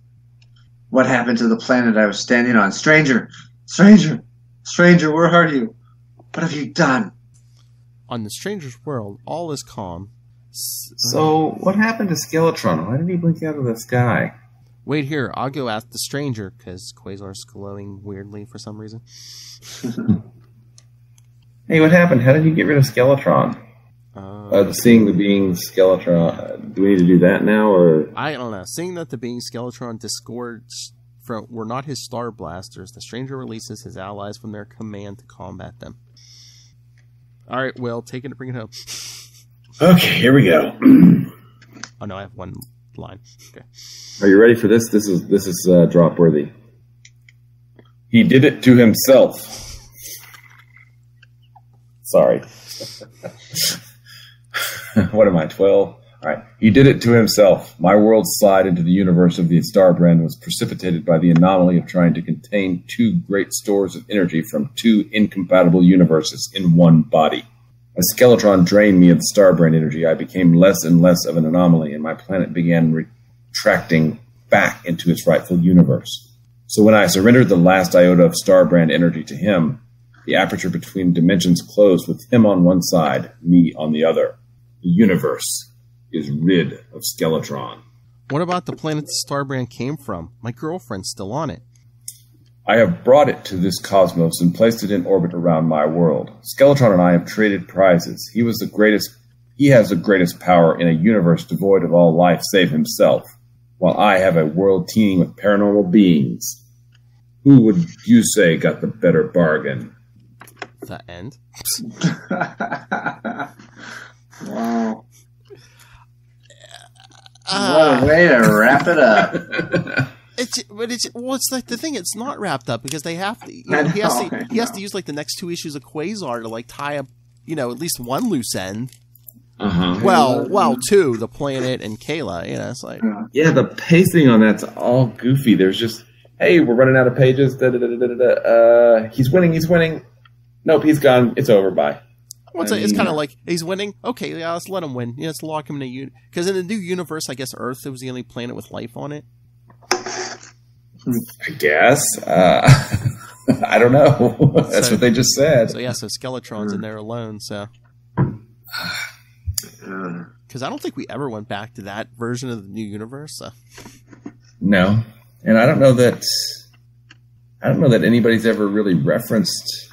What happened to the planet I was standing on? Stranger! Stranger! Stranger, where are you? What have you done? On the stranger's world, all is calm. So, what happened to Skeletron? Why did he blink out of the sky? Wait here, I'll go ask the stranger, because Quasar's glowing weirdly for some reason. Hey, what happened? How did you get rid of Skeletron? Seeing the being Skeletron, do we need to do that now, or...? I don't know. Seeing that the being Skeletron disgorged were not his Starblasters, the stranger releases his allies from their command to combat them. Alright, Will, take it and bring it home. Okay, here we go. Oh no, I have one line. Okay. Are you ready for this? This is drop worthy. He did it to himself. Sorry. What am I, 12? All right. He did it to himself. My world's slide into the universe of the Starbrand was precipitated by the anomaly of trying to contain two great stores of energy from two incompatible universes in one body. As Skeletron drained me of the Starbrand energy, I became less and less of an anomaly, and my planet began retracting back into its rightful universe. So when I surrendered the last iota of Starbrand energy to him, the aperture between dimensions closed with him on one side, me on the other. The universe is rid of Skeletron. What about the planet the Starbrand came from? My girlfriend's still on it. I have brought it to this cosmos and placed it in orbit around my world. Skeletron and I have traded prizes. He has the greatest power in a universe devoid of all life save himself, while I have a world teeming with paranormal beings. Who would you say got the better bargain? The end? Wow. What a way to wrap it up. It's like the thing. It's not wrapped up because they have to. He has to use like the next two issues of Quasar to like tie up, at least one loose end. Well, two, the planet and Kayla. It's like the pacing on that's all goofy. There's just, hey, we're running out of pages. He's winning. Nope, he's gone. It's over. Bye. Well, it's kind of like he's winning. Okay, yeah, let's let him win. Let's lock him in because in the new universe, I guess Earth was the only planet with life on it. I guess. I don't know. That's what they just said. So Skeletron's in there alone. So because I don't think we ever went back to that version of the new universe. So. No, and I don't know that anybody's ever really referenced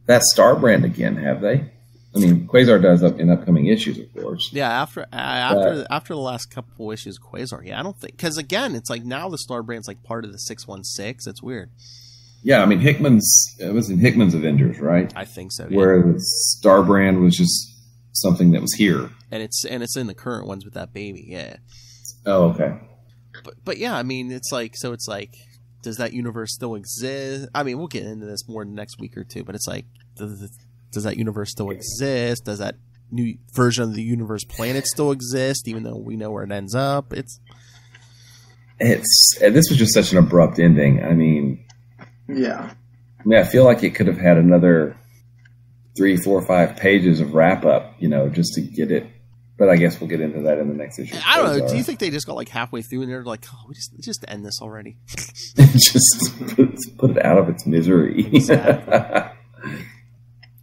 that Starbrand again, have they? I mean, Quasar does in upcoming issues, of course. Yeah, after the last couple issues of Quasar, I don't think, because again, it's like now the Starbrand's like part of the 616. It's weird. Yeah, I mean, it was in Hickman's Avengers, right? I think so. Where the Starbrand was just something that was here, and it's in the current ones with that baby. Yeah. Oh, okay. But yeah, I mean, it's like does that universe still exist? I mean, we'll get into this more next week or two, but it's like, does that universe still exist? Does that new version of the universe planet still exist, even though we know where it ends up? This was just such an abrupt ending. I mean, yeah. I feel like it could have had another 3, 4, 5 pages of wrap up, just to get it. But I guess we'll get into that in the next issue. I don't know. Do you think they just got like halfway through and they're like, "Oh, we just end this already"? Just put it out of its misery. Exactly.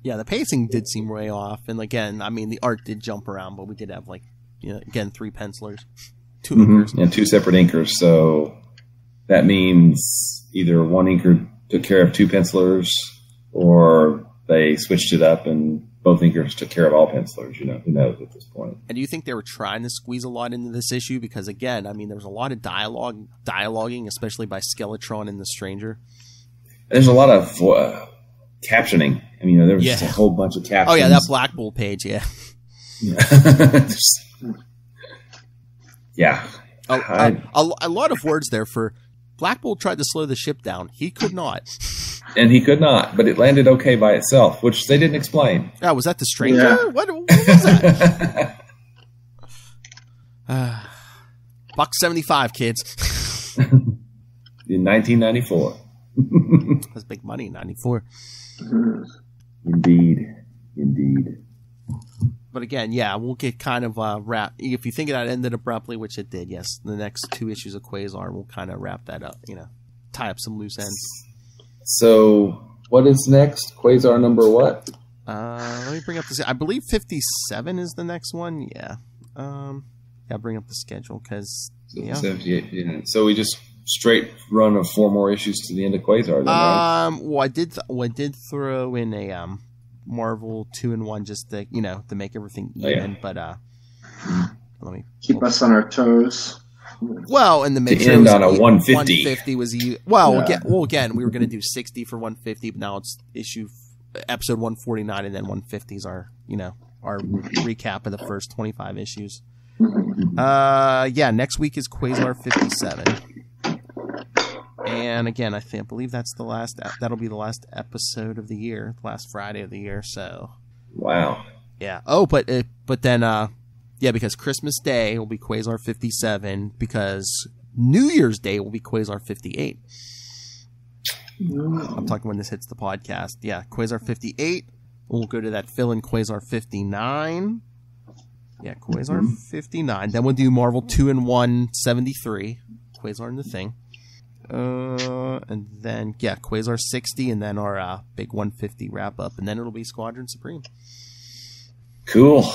Yeah, the pacing did seem way off, and again, I mean, the art did jump around, but we did have 3 pencilers, 2 inkers, and 2 separate inkers. So that means either one inker took care of 2 pencilers, or they switched it up and both inkers took care of all pencilers. Who knows at this point. And do you think they were trying to squeeze a lot into this issue? Because again, I mean, there was a lot of dialoguing, especially by Skeletron and the Stranger. There's a lot of captioning. I mean, there was just a whole bunch of captions. Oh yeah, that Black Bull page, yeah. Yeah. A lot of words there for Black Bull tried to slow the ship down. He could not. And he could not, but it landed okay by itself, which they didn't explain. Oh, was that the Stranger? Yeah. What was that? $1.75, kids. In 1994. That's big money in 94. Indeed. But again, yeah, we'll get kind of wrap. If you think that ended abruptly, which it did, yes, the next 2 issues of Quasar, we'll kind of wrap that up, tie up some loose ends. So, what is next? Quasar number what? Let me bring up this. I believe 57 is the next one. Yeah. Bring up the schedule because 78. Yeah. So we just straight run of 4 more issues to the end of Quasar. Then, right? Well, I did throw in a Marvel 2-in-1 just to to make everything even. Yeah. But let me keep us on our toes. Well, and the to end on a 150. 150 was again we were going to do 60 for 150, but now it's episode 149, and then 150s are our recap of the first 25 issues. Next week is Quasar 57, and again I believe that's the last. That'll be the last episode of the year, last Friday of the year. So wow, yeah. Oh, but then because Christmas Day will be Quasar 57, because New Year's Day will be Quasar 58. I'm talking when this hits the podcast. Yeah, Quasar 58. We'll go to that fill-in Quasar 59. Yeah, Quasar 59. Then we'll do Marvel 2-in-1 73. Quasar and the Thing. And then, Quasar 60, and then our big 150 wrap-up. And then it'll be Squadron Supreme. Cool.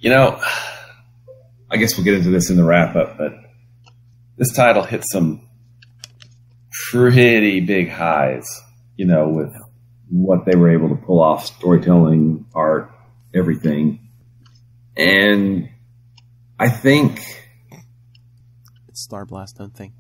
I guess we'll get into this in the wrap-up, but this title hits some pretty big highs, with what they were able to pull off, storytelling, art, everything. And I think it's Starblast, don't think.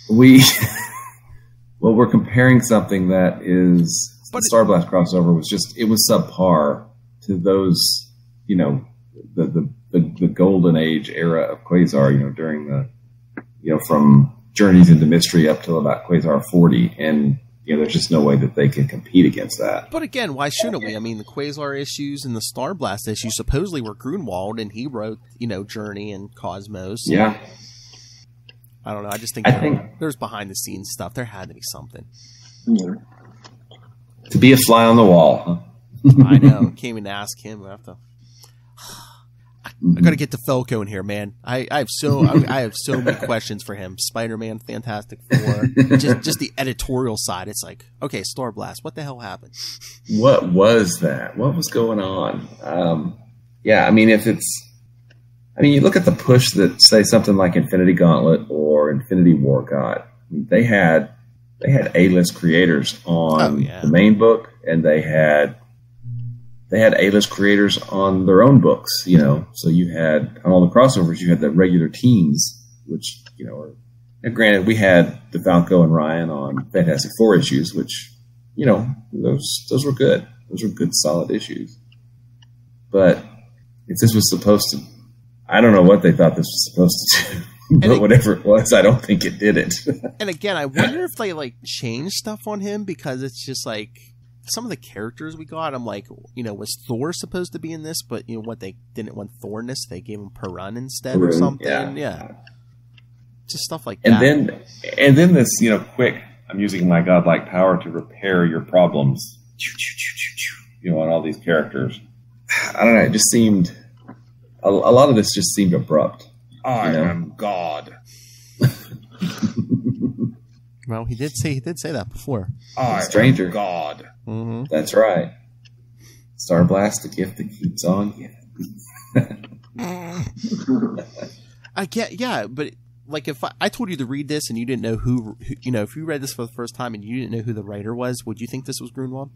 We're comparing something that is the Starblast crossover was subpar to those, the golden age era of Quasar, during the, from Journeys into Mystery up till about Quasar 40, and there's just no way that they can compete against that. But again, why shouldn't we? I mean, the Quasar issues and the Starblast issues supposedly were Grunwald, and he wrote, Journey and Cosmos. Yeah. I don't know. I just think there's behind the scenes stuff. There had to be something. Yeah. To be a fly on the wall, huh? I know. Can't even ask him. I have to. I gotta get to Felco in here, man. I have so many questions for him. Spider-Man, Fantastic Four, just the editorial side. It's like, okay, Starblast, what the hell happened? What was that? What was going on? You look at the push that, say, something like Infinity Gauntlet or Infinity War got. They had A-list creators on the main book, and they had A-list creators on their own books, So you had, on all the crossovers, you had the regular teams, which, and granted, we had DeFalco and Ryan on Fantastic Four issues, which, those were good. Those were good, solid issues. But if this was supposed to, I don't know what they thought this was supposed to do. But whatever it was, I don't think it did it. And again, I wonder if they, changed stuff on him, because it's just some of the characters we got, I'm like, was Thor supposed to be in this? But, what, they didn't want Thor in this? They gave him Perun instead or something? Yeah. Just stuff like that. And then this, quick, I'm using my godlike power to repair your problems, on all these characters. I don't know, it just seemed, a lot of this just seemed abrupt. I am God. Well, he did say that before. Stranger God. Mm-hmm. That's right. Starblast, the gift that keeps on giving. But if I told you to read this and you didn't know who, if you read this for the first time and you didn't know who the writer was, would you think this was Grunwald?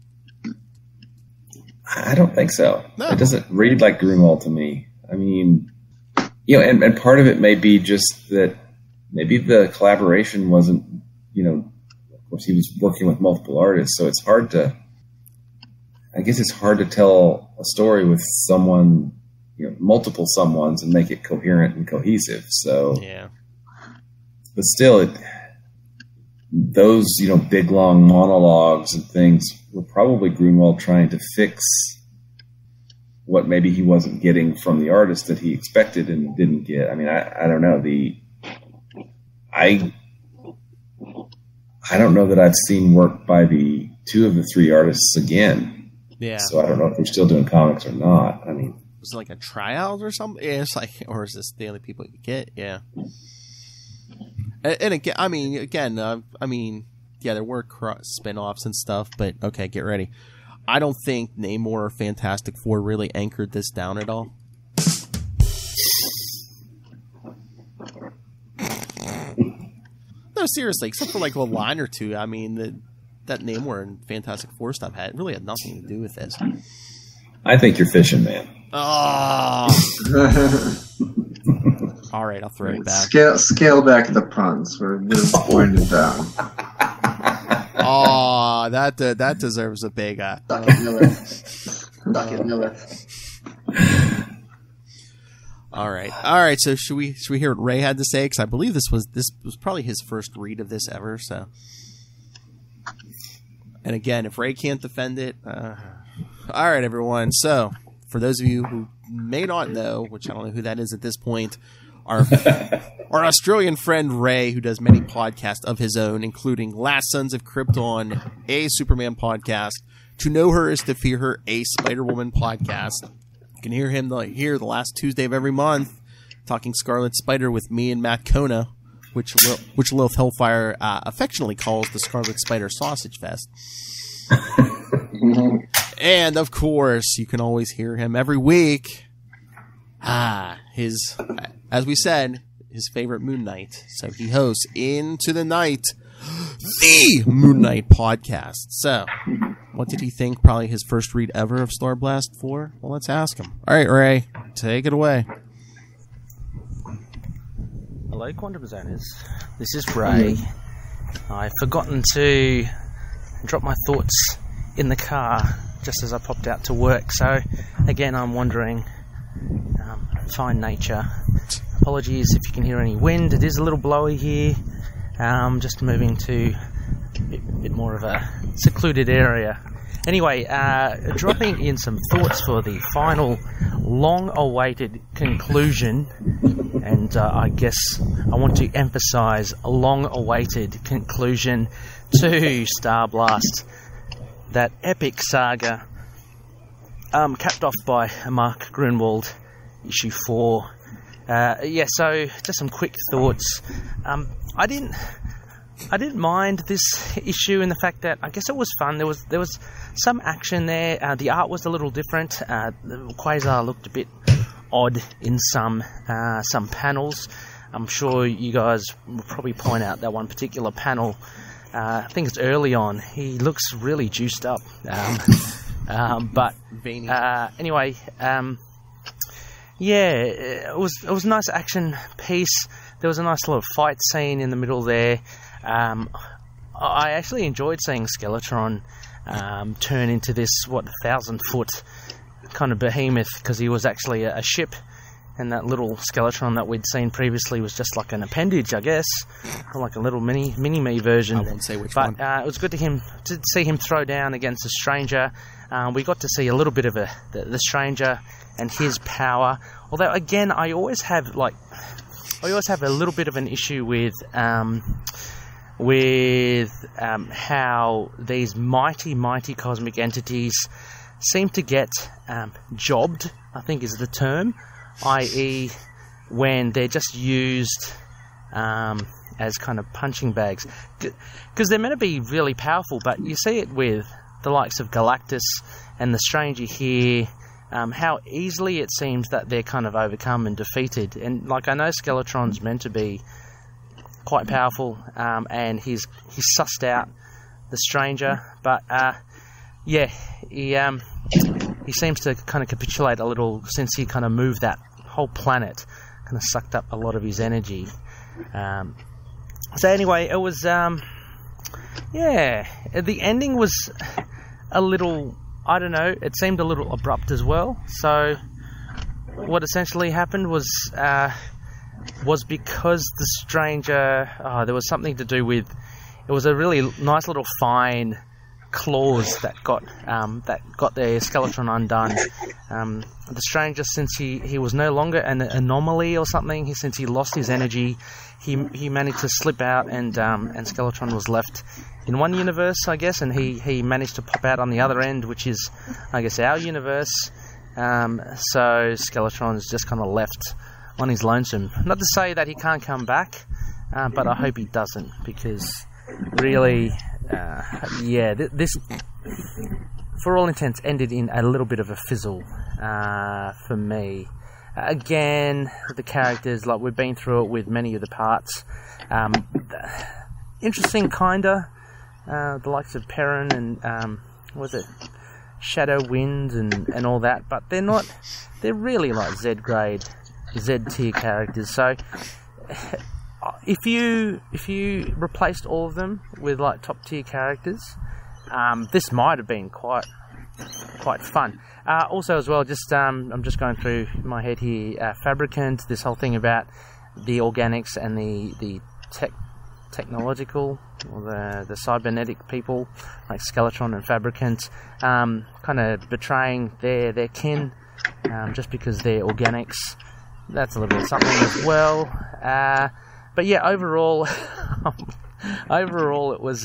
I don't think so. No. It doesn't read like Grunwald to me. I mean, and part of it may be just that maybe the collaboration wasn't, of course he was working with multiple artists, so it's hard to tell a story with someone, multiple someones and make it coherent and cohesive. So, yeah. But still, those, big long monologues and things were probably Grunwald trying to fix what maybe he wasn't getting from the artist that he expected and didn't get. I mean, I don't know. I don't know that I've seen work by the two of the three artists again. Yeah. So I don't know if they're still doing comics or not. I mean, was it like a tryout or something? Yeah, it's like, or is this the only people you get? Yeah. And again, yeah, there were spin-offs and stuff, but okay, get ready. I don't think Namor or Fantastic Four really anchored this down at all. No, seriously, except for like a line or two. I mean, that Namor and Fantastic Four stuff really had nothing to do with this. I think you're fishing, man. Oh. All right, I'll throw it back. Scale back the puns. We're winding down. Oh, that deserves a big. Miller. All right. So should we hear what Ray had to say? Because I believe this was probably his first read of this ever. So, and again, if Ray can't defend it, all right, everyone. So, for those of you who may not know, which I don't know who that is at this point, our Australian friend Ray, who does many podcasts of his own, including Last Sons of Krypton, a Superman podcast, To Know Her Is to Fear Her, a Spider-Woman podcast. You can hear him here the last Tuesday of every month, talking Scarlet Spider with me and Matt Kona, which Lilith Hellfire affectionately calls the Scarlet Spider Sausage Fest. And, of course, you can always hear him every week. As we said, his favorite Moon Knight. So he hosts Into the Night, the Moon Knight podcast. So, what did he think? Probably his first read ever of Starblast 4? Well, let's ask him. All right, Ray, take it away. Hello, Quantum Zoners. This is Ray. I've forgotten to drop my thoughts in the car just as I popped out to work. So, again, I'm wandering fine nature. Apologies if you can hear any wind. It is a little blowy here. Just moving to a bit more of a secluded area. Anyway, dropping in some thoughts for the final long-awaited conclusion, and I guess I want to emphasize a long-awaited conclusion to Starblast, that epic saga, capped off by Mark Grunwald, issue 4. So just some quick thoughts. I didn't mind this issue in the fact that I guess it was fun. There was some action there. The art was a little different. Quasar looked a bit odd in some panels. I'm sure you guys will probably point out that one particular panel. I think it's early on. He looks really juiced up. But veiny. Anyway, it was a nice action piece. There was a nice little fight scene in the middle there. I actually enjoyed seeing Skeletron turn into this 1,000-foot kind of behemoth, because he was actually a ship, and that little Skeletron that we'd seen previously was just like an appendage, I guess, or like a little mini-me version. I won't say which one. But it was good to see him throw down against a stranger. We got to see a little bit of the stranger and his power. Although, again, I always have a little bit of an issue with how these mighty cosmic entities seem to get jobbed, I think is the term, i.e. when they're just used as kind of punching bags. Because they're meant to be really powerful, but you see it with the likes of Galactus and the Stranger here, how easily it seems that they're kind of overcome and defeated. And like, I know Skeletron's meant to be quite powerful, and he's sussed out the Stranger, but he seems to kind of capitulate a little since he kind of moved that whole planet, kind of sucked up a lot of his energy. So anyway, it was the ending was a little, I don't know, it seemed a little abrupt as well. So what essentially happened was because the Stranger, there was something to do with, it was a really nice little fine claws that got their Skeletron undone. The Stranger, since he was no longer an anomaly or something, since he lost his energy, he managed to slip out, and Skeletron was left in one universe, I guess, and he managed to pop out on the other end, which is, I guess, our universe. So Skeletron's just kind of left on his lonesome. Not to say that he can't come back, but I hope he doesn't, because really, this, for all intents, ended in a little bit of a fizzle for me. Again, the characters, like we've been through it with many of the parts. Interesting, kinda. The likes of Perrin and was it Shadow Wind and all that, but they're really like Z grade, Z tier characters. So if you replaced all of them with like top tier characters, this might have been quite fun. Also as well, just I'm just going through my head here. Fabricant, this whole thing about the organics and the technological, or the cybernetic people like Skeletron and Fabricant, kind of betraying their kin just because they're organics. That's a little bit something as well. But yeah, overall, it was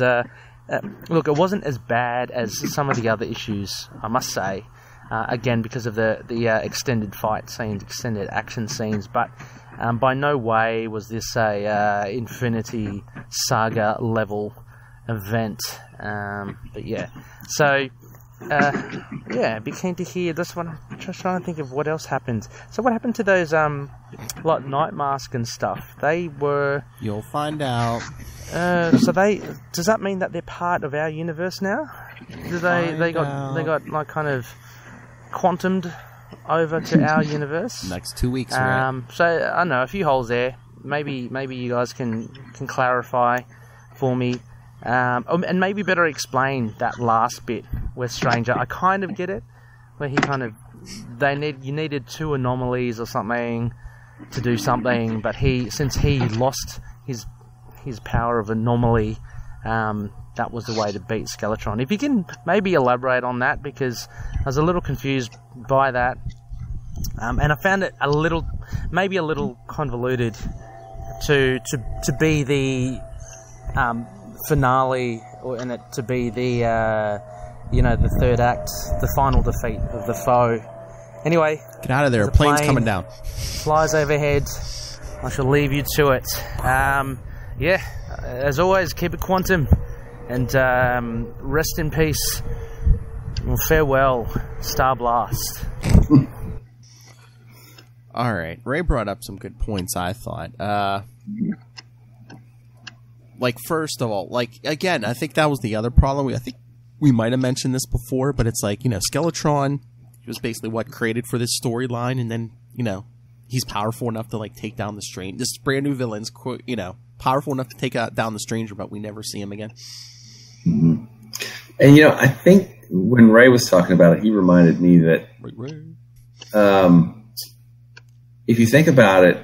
look, it wasn't as bad as some of the other issues, I must say. Again, because of the extended fight scenes, extended action scenes, but by no way was this a Infinity Saga level event. But yeah, so be keen to hear this one. I'm just trying to think of what else happened. So what happened to those like Night Mask and stuff? They were. You'll find out. So does that mean that they're part of our universe now? Do they got like kind of quantumed over to our universe? Next 2 weeks, right? So I don't know, a few holes there. Maybe you guys can clarify for me, and maybe better explain that last bit where Stranger. I kind of get it, where he kind of you needed two anomalies or something to do something, but since he lost his power of anomaly, that was the way to beat Skeletron. If you can maybe elaborate on that, because I was a little confused by that, and I found it maybe a little convoluted to be the finale, and it to be the the third act, the final defeat of the foe. Anyway, get out of there! Plane's coming down. Flies overhead. I shall leave you to it. Yeah, as always, keep it quantum, and rest in peace. Well, farewell, Starblast. All right, Ray brought up some good points, I thought. Like, first of all, like, again, I think that was the other problem. I think we might have mentioned this before, but it's like, Skeletron was basically what created for this storyline, and then, he's powerful enough to, like, take down the Stranger. This brand new villain's, powerful enough to take down the Stranger, but we never see him again. Mm-hmm. And, I think when Ray was talking about it, he reminded me that if you think about it,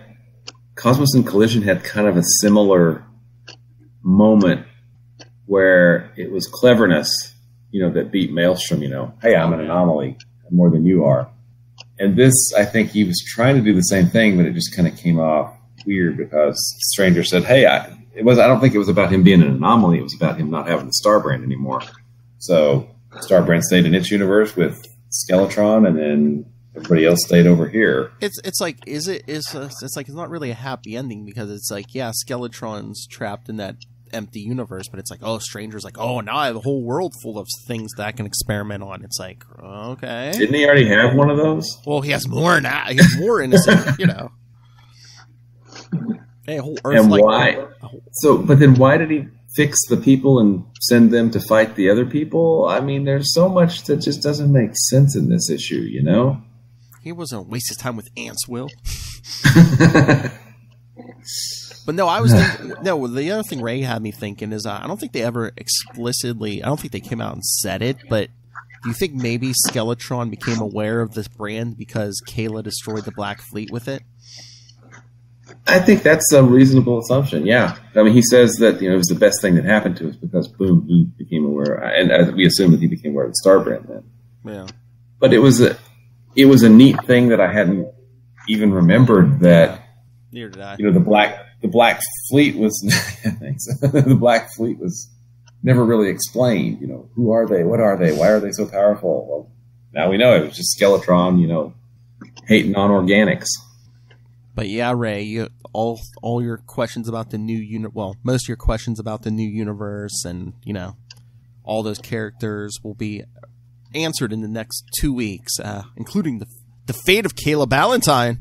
Cosmos and Collision had kind of a similar moment where it was cleverness, that beat Maelstrom, hey, I'm an anomaly more than you are. And this, I think he was trying to do the same thing, but it just kind of came off weird because Stranger said, hey, I don't think it was about him being an anomaly. It was about him not having the Starbrand anymore. So Starbrand stayed in its universe with Skeletron, and then everybody else stayed over here. It's like it's not really a happy ending, because it's like, yeah, Skeletron's trapped in that empty universe, but it's like, oh, Stranger's like, oh, now I have a whole world full of things that I can experiment on. It's like, okay. Didn't he already have one of those? Well, he has more now. He has more innocent, Hey, a whole Earth. And why? But then why did he fix the people and send them to fight the other people? I mean, there's so much that just doesn't make sense in this issue, He wasn't waste his time with ants, Will. But no, I was thinking, the other thing Ray had me thinking is, I don't think they ever explicitly, I don't think they came out and said it, but do you think maybe Skeletron became aware of this brand because Kayla destroyed the Black Fleet with it? I think that's a reasonable assumption. Yeah, I mean, he says that it was the best thing that happened to us because boom, he became aware, and we assume that he became aware of the Starbrand then. Yeah, but it was a neat thing that I hadn't even remembered that. Neither did I. The Black Fleet was the Black Fleet was never really explained. Who are they? What are they? Why are they so powerful? Well, now we know it was just Skeletron. Hating on organics. But yeah, Ray, all your questions about the new most of your questions about the new universe and all those characters will be answered in the next 2 weeks, including the fate of Caleb Ballantyne.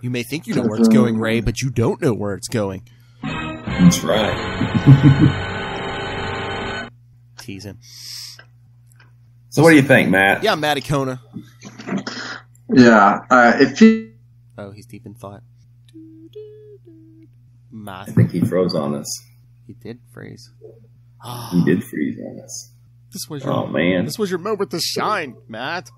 You may think you know where it's going, Ray, but you don't know where it's going. That's right. Teasing. So what do you think, Matt? Yeah, Matt Icona. Yeah, Oh, he's deep in thought. Matt. I think he froze on us. He did freeze. He did freeze on us. This was your moment to shine, Matt.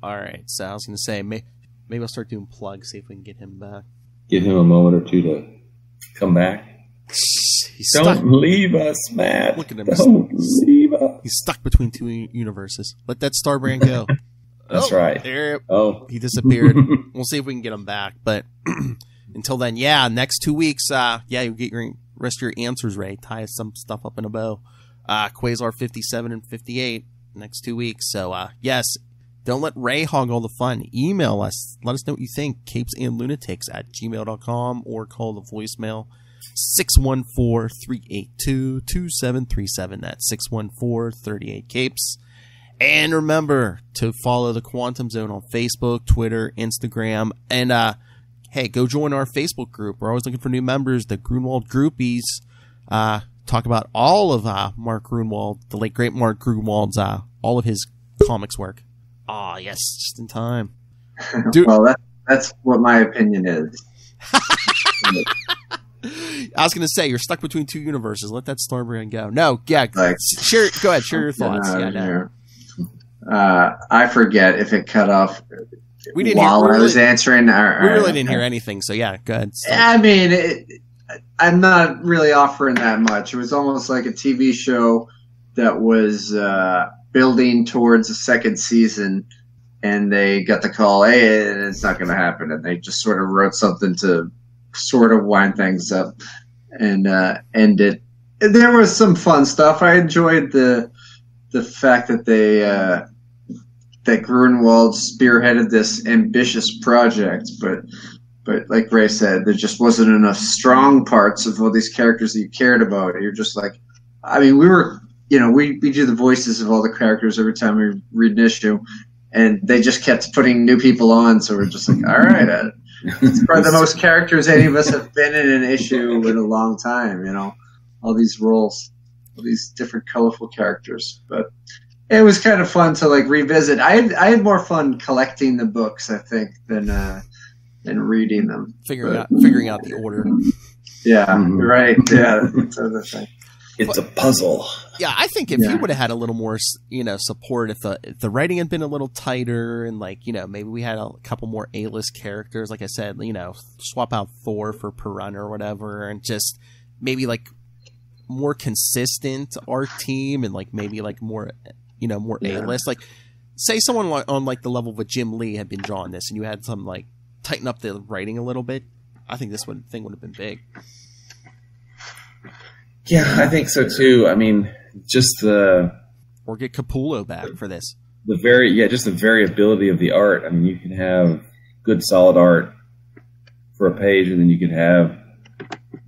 All right, so I was going to say, maybe I'll start doing plugs, see if we can get him back. Give him a moment or two to come back. Don't leave us, Matt. Look at him. Don't leave us. He's stuck between two universes. Let that Starbrand go. That's right. He disappeared. We'll see if we can get him back. But until then, next 2 weeks, you get your rest of your answers right. Tie some stuff up in a bow. Quasar 57 and 58 next 2 weeks. So, yes, don't let Ray hog all the fun. Email us. Let us know what you think. capesandlunatics@gmail.com or call the voicemail 614-382-2737. That's 614-38-CAPES. And remember to follow the Quantum Zone on Facebook, Twitter, Instagram, and hey, go join our Facebook group. We're always looking for new members. The Grunwald Groupies talk about all of Mark Grunwald, the late great Mark Grunwald's all of his comics work. Ah, yes, just in time. Dude. Well, that's what my opinion is. I was going to say, you're stuck between two universes. Let that Starbrand go. No, yeah. Go ahead. Share your thoughts. I forget if it cut off I was answering. We really didn't hear anything, so yeah, go ahead. I mean, I'm not really offering that much. It was almost like a TV show that was building towards a second season, and they got the call, hey, it's not going to happen, and they just sort of wrote something to sort of wind things up and end it. There was some fun stuff. I enjoyed the fact that that Grunwald spearheaded this ambitious project, but like Ray said, there just wasn't enough strong parts of all these characters that you cared about. You're just like, I mean, we do the voices of all the characters every time we read an issue, and they just kept putting new people on, so we're just like, all right, it's probably the most characters any of us have been in an issue in a long time, all these roles, all these different colorful characters. But it was kind of fun to revisit. I had more fun collecting the books, I think, than reading them. Figuring out the order. Yeah, right. Yeah, that's the thing. It's a puzzle. Yeah, I think if he would have had a little more, support, if the writing had been a little tighter, and maybe we had a couple more A-list characters, like I said, swap out Thor for Piranha or whatever, and just maybe more consistent art team, and maybe more, more A-list. Say someone on the level of a Jim Lee had been drawing this, and you had some tighten up the writing a little bit. I think this thing would have been big. Yeah, I think so too. I mean, just or get Capullo back for this. Just the variability of the art. I mean, you can have good solid art for a page, and then you could have,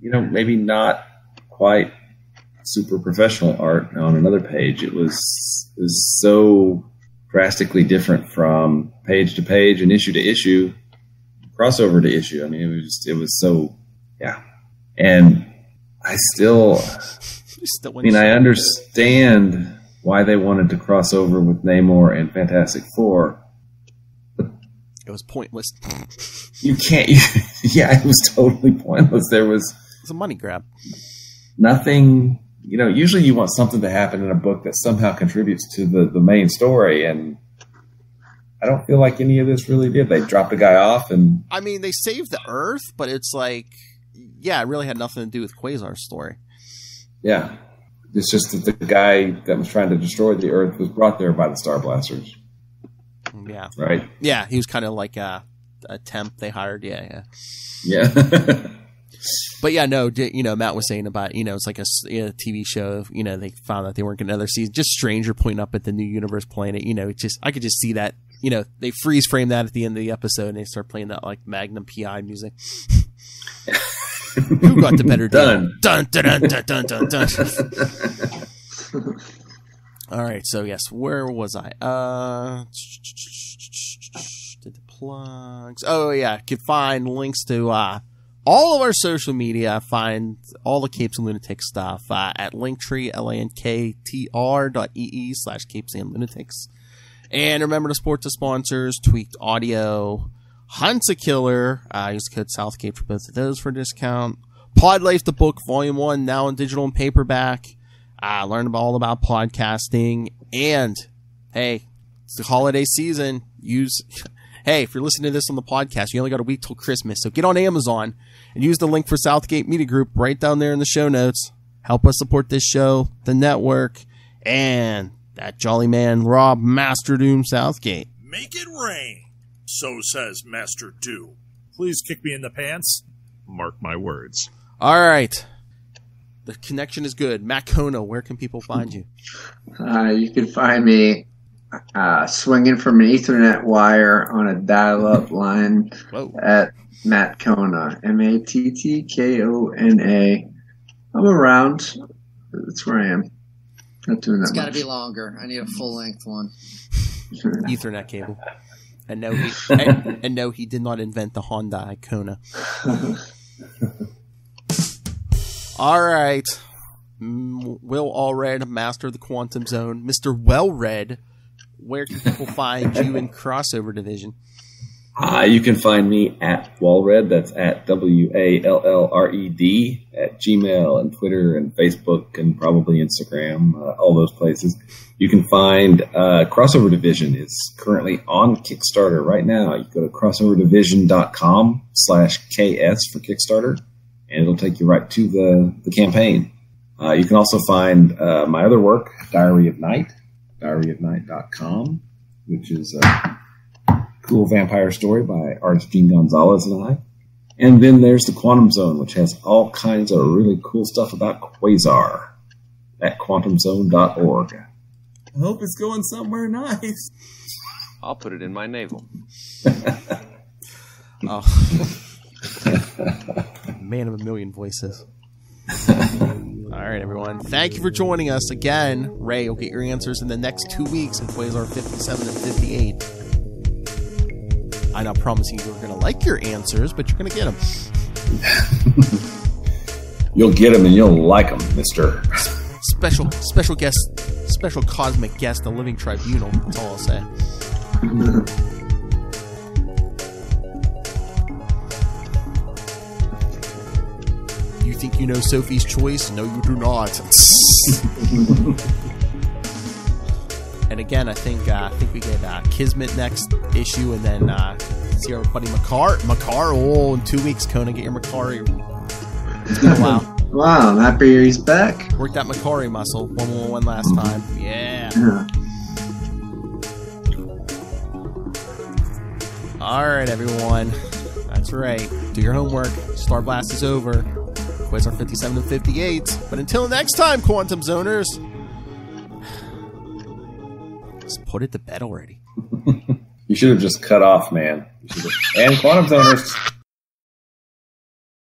maybe not quite super professional art on another page. It was so drastically different from page to page and issue to issue, crossover to issue. I mean, it was so, yeah. And I I understand why they wanted to cross over with Namor and Fantastic Four. It was pointless. You can't. Yeah, it was totally pointless. It was a money grab. Nothing. Usually you want something to happen in a book that somehow contributes to the main story, and I don't feel like any of this really did. They dropped a guy off, and I mean, they saved the Earth, but it's like, yeah, it really had nothing to do with Quasar's story. Yeah. It's just that the guy that was trying to destroy the Earth was brought there by the Starblasters. Yeah. Right? Yeah, he was kind of like a temp they hired. Yeah. But yeah, no, Matt was saying about, it's like a TV show. They found out they weren't getting another season. Just Stranger pointing up at the new universe planet. I could just see that. They freeze frame that at the end of the episode and they start playing that like Magnum PI music. Who got the better deal? Dun, dun, dun, dun, dun, dun, dun. All right, so yes, where was I? Did the plugs? Oh yeah, you can find links to all of our social media. Find all the Capes and Lunatics stuff at Linktree, linktr.ee/Capes and Lunatics. And remember to support the sponsors: Tweaked Audio, Hunt's a Killer. Use the code SouthCape for both of those for a discount. Pod Life, the book, Volume 1, now in digital and paperback. Learn all about podcasting. And, hey, it's the holiday season. Hey, if you're listening to this on the podcast, you only got a week till Christmas. So get on Amazon and use the link for Southgate Media Group right down there in the show notes. Help us support this show, the network, and that jolly man, Rob Master Doom Southgate. Make it rain. So says Master Doom. Please kick me in the pants. Mark my words. All right. The connection is good. Matt Kona, where can people find you? You can find me swinging from an Ethernet wire on a dial-up line at Matt Kona, MATTKONA. I'm around. That's where I am. Not doing that It's got to much. be longer. I need a full-length one. Ethernet cable. And no, he did not invent the Honda Icona. All right. Will Allred, Master of the Quantum Zone. Mr. Well-Read, where can people find you in Crossover Division? You can find me at Wallred. That's at WALLRED at Gmail and Twitter and Facebook and probably Instagram, all those places. You can find Crossover Division is currently on Kickstarter right now. You go to crossoverdivision.com/KS for Kickstarter, and it'll take you right to the campaign. You can also find my other work, Diary of Night, diaryofnight.com, which is cool vampire story by artist Gene Gonzalez and I. And then there's the Quantum Zone, which has all kinds of really cool stuff about Quasar at quantumzone.org. I hope it's going somewhere nice. I'll put it in my navel. Oh. Man of a million voices. All right, everyone. Thank you for joining us again. Ray, you'll get your answers in the next 2 weeks in Quasar 57 and 58. I'm not promising you're going to like your answers, but you're going to get them. You'll get them and you'll like them, mister. Special guest, special cosmic guest, the Living Tribunal. That's all I'll say. You think you know Sophie's Choice? No, you do not. And again, I think we get Kismet next issue, and then see our buddy Makar. Oh, in 2 weeks, Kona, get your Makari. It's been a while. Wow, I'm happy he's back. Worked that Makari muscle. One last time. Yeah. All right, everyone. That's right. Do your homework. Starblast is over. Quasar 57 and 58. But until next time, Quantum Zoners. Just put it to bed already. You should have just cut off, man. And Quantum Zoners.